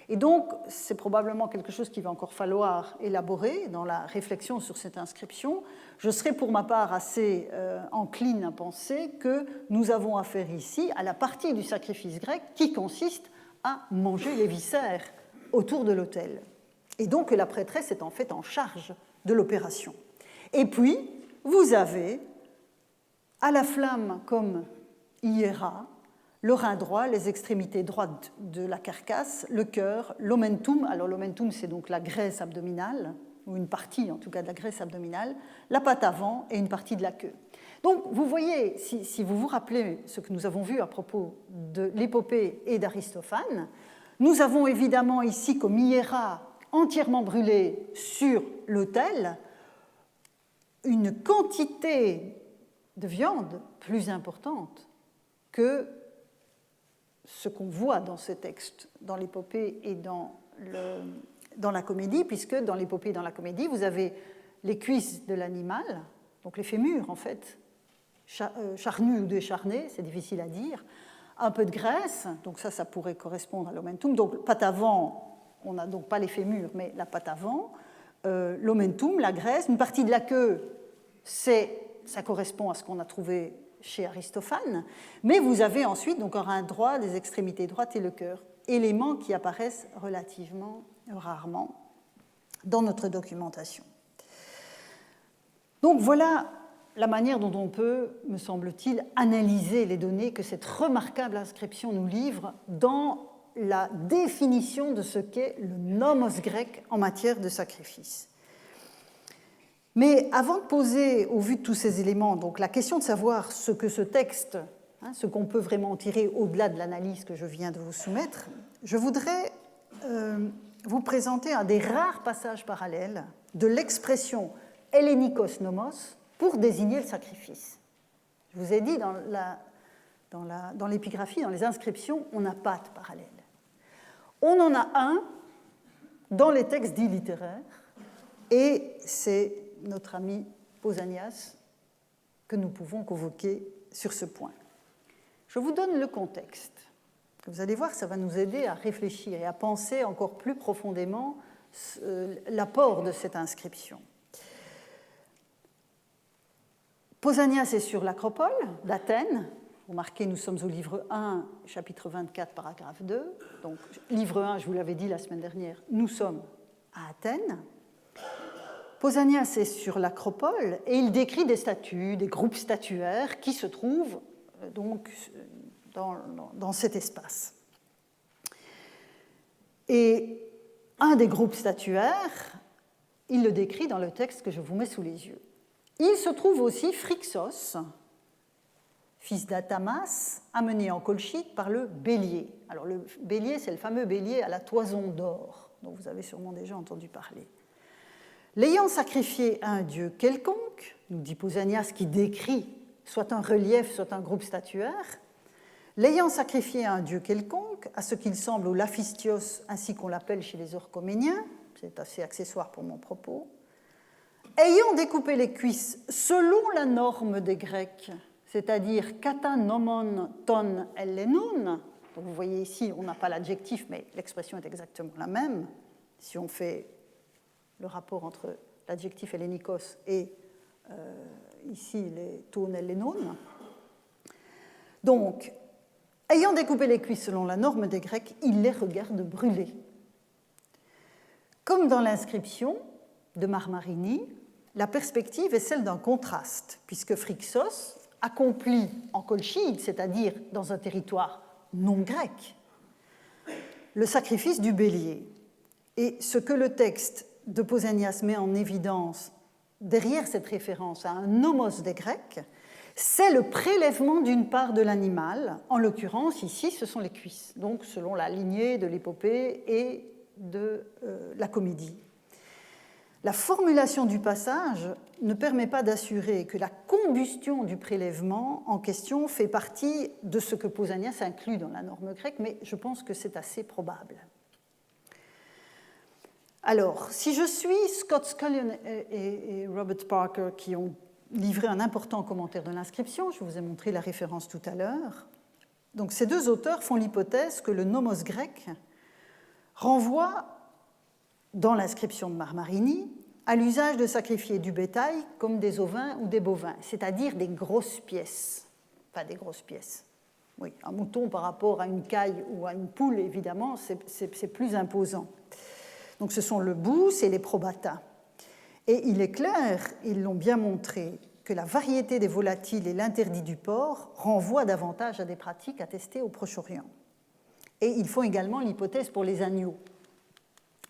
Et donc, c'est probablement quelque chose qu'il va encore falloir élaborer dans la réflexion sur cette inscription. Je serai pour ma part assez encline à penser que nous avons affaire ici à la partie du sacrifice grec qui consiste à manger les viscères autour de l'autel. Et donc que la prêtresse est en fait en charge de l'opération. Et puis, vous avez à la flamme comme hiéra, le rein droit, les extrémités droites de la carcasse, le cœur, l'omentum. Alors l'omentum, c'est donc la graisse abdominale, ou une partie en tout cas de la graisse abdominale, la patte avant et une partie de la queue. Donc vous voyez, si vous vous rappelez ce que nous avons vu à propos de l'épopée et d'Aristophane, nous avons évidemment ici comme hiéra entièrement brûlé sur l'autel une quantité de viande plus importante que ce qu'on voit dans ces textes, dans l'épopée et dans la comédie, puisque dans l'épopée et dans la comédie, vous avez les cuisses de l'animal, donc les fémurs en fait, charnus ou décharnés, c'est difficile à dire, un peu de graisse, donc ça pourrait correspondre à l'omentum, donc patte avant, on n'a donc pas les fémurs, mais la patte avant, l'omentum, la graisse, une partie de la queue, ça correspond à ce qu'on a trouvé chez Aristophane, mais vous avez ensuite donc un rein droit, des extrémités droites et le cœur, éléments qui apparaissent relativement rarement dans notre documentation. Donc voilà la manière dont on peut, me semble-t-il, analyser les données que cette remarquable inscription nous livre dans la définition de ce qu'est le nomos grec en matière de sacrifice. Mais avant de poser, au vu de tous ces éléments, donc la question de savoir ce que ce texte, ce qu'on peut vraiment tirer au-delà de l'analyse que je viens de vous soumettre, je voudrais vous présenter un des rares passages parallèles de l'expression hellénikos nomos pour désigner le sacrifice. Je vous ai dit dans l'épigraphie, dans les inscriptions, on n'a pas de parallèle. On en a un dans les textes dits littéraires, et c'est notre ami Pausanias que nous pouvons convoquer sur ce point. Je vous donne le contexte. Vous allez voir, ça va nous aider à réfléchir et à penser encore plus profondément l'apport de cette inscription. Pausanias est sur l'acropole d'Athènes. Vous remarquez, nous sommes au livre 1, chapitre 24, paragraphe 2. Donc, livre 1, je vous l'avais dit la semaine dernière, nous sommes à Athènes. Pausanias est sur l'acropole et il décrit des statues, des groupes statuaires qui se trouvent donc dans cet espace. Et un des groupes statuaires, il le décrit dans le texte que je vous mets sous les yeux. Il se trouve aussi Phrixos, fils d'Athamas, amené en colchide par le bélier. Alors le bélier, c'est le fameux bélier à la toison d'or, dont vous avez sûrement déjà entendu parler. L'ayant sacrifié à un dieu quelconque, nous dit Pausanias qui décrit soit un relief, soit un groupe statuaire, l'ayant sacrifié à un dieu quelconque, à ce qu'il semble au Laphistios, ainsi qu'on l'appelle chez les Orchoméniens, c'est assez accessoire pour mon propos, ayant découpé les cuisses selon la norme des Grecs, c'est-à-dire kata nomon ton ellenon, donc vous voyez ici, on n'a pas l'adjectif, mais l'expression est exactement la même, si on fait le rapport entre l'adjectif hellénikos et ici les ton ellenon. Donc, ayant découpé les cuisses selon la norme des Grecs, il les regarde brûler. Comme dans l'inscription de Marmarini, la perspective est celle d'un contraste, puisque Phrixos accomplit en colchide, c'est-à-dire dans un territoire non grec, le sacrifice du bélier. Et ce que le texte de Pausanias met en évidence derrière cette référence à un nomos des Grecs, c'est le prélèvement d'une part de l'animal, en l'occurrence ici ce sont les cuisses, donc selon la lignée de l'épopée et de la comédie. La formulation du passage ne permet pas d'assurer que la combustion du prélèvement en question fait partie de ce que Pausanias inclut dans la norme grecque, mais je pense que c'est assez probable. Alors, si je suis Scott Scullion et Robert Parker qui ont livré un important commentaire de l'inscription, je vous ai montré la référence tout à l'heure, donc ces deux auteurs font l'hypothèse que le nomos grec renvoie, dans l'inscription de Marmarini, à l'usage de sacrifier du bétail comme des ovins ou des bovins, c'est-à-dire des grosses pièces. Enfin, des grosses pièces. Oui, un mouton par rapport à une caille ou à une poule, évidemment, c'est plus imposant. Donc ce sont le bous et les probata. Et il est clair, ils l'ont bien montré, que la variété des volatiles et l'interdit du porc renvoient davantage à des pratiques attestées au Proche-Orient. Et ils font également l'hypothèse pour les agneaux.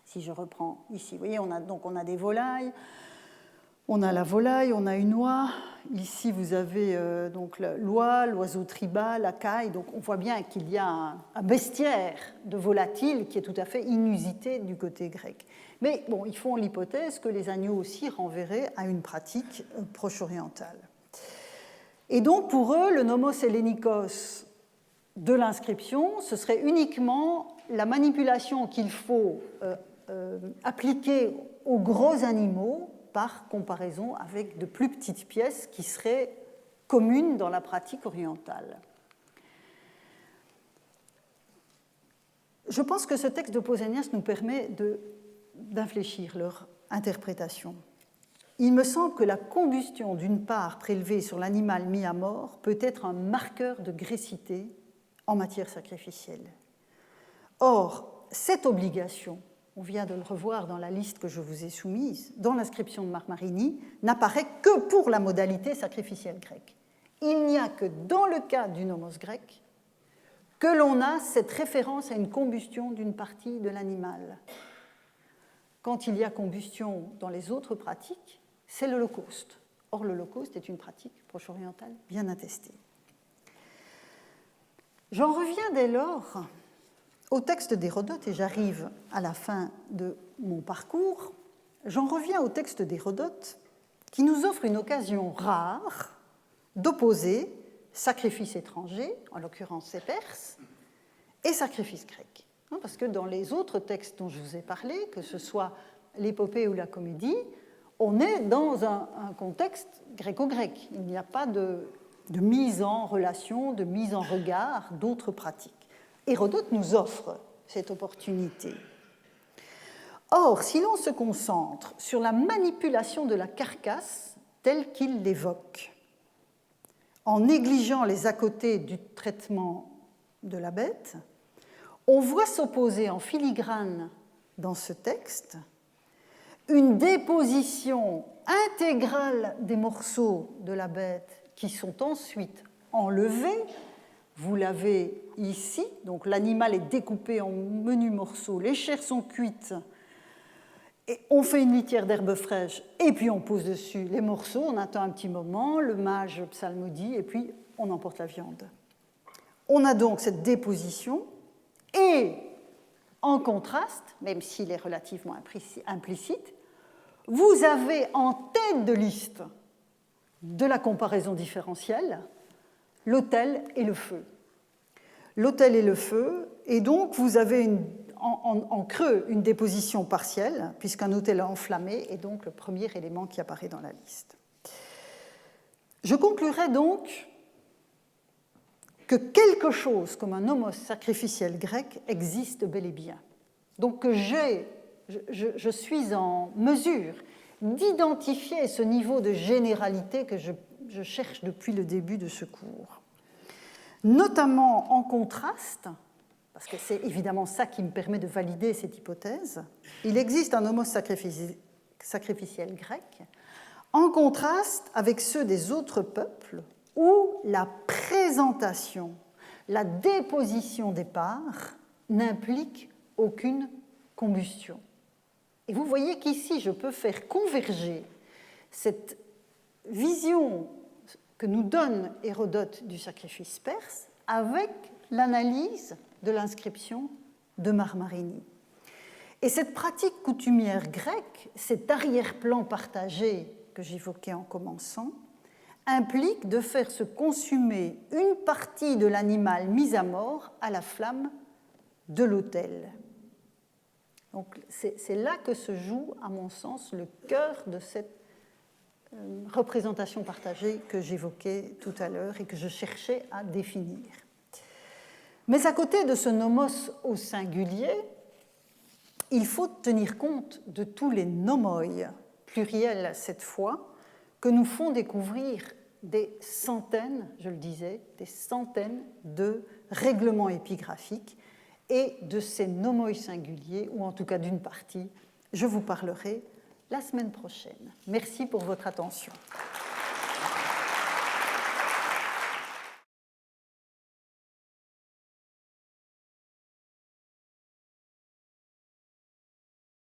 Si je reprends ici, vous voyez, on a des volailles, on a la volaille, on a une oie. Ici, vous avez donc l'oie, l'oiseau tribal, la caille. Donc, on voit bien qu'il y a un bestiaire de volatiles qui est tout à fait inusité du côté grec. Mais bon, ils font l'hypothèse que les agneaux aussi renverraient à une pratique proche-orientale. Et donc, pour eux, le nomos hellenikos de l'inscription, ce serait uniquement la manipulation qu'il faut appliquer aux gros animaux par comparaison avec de plus petites pièces qui seraient communes dans la pratique orientale. Je pense que ce texte de Pausanias nous permet d'infléchir leur interprétation. Il me semble que la combustion d'une part prélevée sur l'animal mis à mort peut être un marqueur de grécité en matière sacrificielle. Or, cette obligation, on vient de le revoir dans la liste que je vous ai soumise, dans l'inscription de Marmarini, n'apparaît que pour la modalité sacrificielle grecque. Il n'y a que dans le cas du nomos grec que l'on a cette référence à une combustion d'une partie de l'animal. Quand il y a combustion dans les autres pratiques, c'est l'Holocauste. Or, l'Holocauste est une pratique proche-orientale bien attestée. J'en reviens dès lors au texte d'Hérodote, et j'arrive à la fin de mon parcours, j'en reviens au texte d'Hérodote qui nous offre une occasion rare d'opposer sacrifice étranger, en l'occurrence c'est perse, et sacrifice grec. Parce que dans les autres textes dont je vous ai parlé, que ce soit l'épopée ou la comédie, on est dans un contexte gréco-grec. Il n'y a pas de mise en relation, de mise en regard d'autres pratiques. Hérodote nous offre cette opportunité. Or, si l'on se concentre sur la manipulation de la carcasse telle qu'il l'évoque, en négligeant les à-côtés du traitement de la bête, on voit s'opposer en filigrane dans ce texte une déposition intégrale des morceaux de la bête qui sont ensuite enlevés. Vous l'avez ici, donc l'animal est découpé en menus morceaux, les chairs sont cuites, et on fait une litière d'herbe fraîche, et puis on pose dessus les morceaux, on attend un petit moment, le mage psalmodie, et puis on emporte la viande. On a donc cette déposition, et en contraste, même s'il est relativement implicite, vous avez en tête de liste de la comparaison différentielle l'autel et le feu. L'autel et le feu, et donc vous avez en creux une déposition partielle, puisqu'un autel est enflammé est donc le premier élément qui apparaît dans la liste. Je conclurai donc que quelque chose comme un nomos sacrificiel grec existe bel et bien. Donc que je suis en mesure d'identifier ce niveau de généralité que je cherche depuis le début de ce cours. Notamment en contraste, parce que c'est évidemment ça qui me permet de valider cette hypothèse, il existe un nomos sacrificiel grec, en contraste avec ceux des autres peuples où la présentation, la déposition des parts n'implique aucune combustion. Et vous voyez qu'ici, je peux faire converger cette vision que nous donne Hérodote du sacrifice perse avec l'analyse de l'inscription de Marmarini. Et cette pratique coutumière grecque, cet arrière-plan partagé que j'évoquais en commençant, implique de faire se consumer une partie de l'animal mis à mort à la flamme de l'autel. Donc c'est là que se joue, à mon sens, le cœur de cette représentation partagée que j'évoquais tout à l'heure et que je cherchais à définir. Mais à côté de ce nomos au singulier, il faut tenir compte de tous les nomoi, pluriels cette fois, que nous font découvrir des centaines, je le disais, des centaines de règlements épigraphiques, et de ces nomoi singuliers, ou en tout cas d'une partie, je vous parlerai la semaine prochaine. Merci pour votre attention.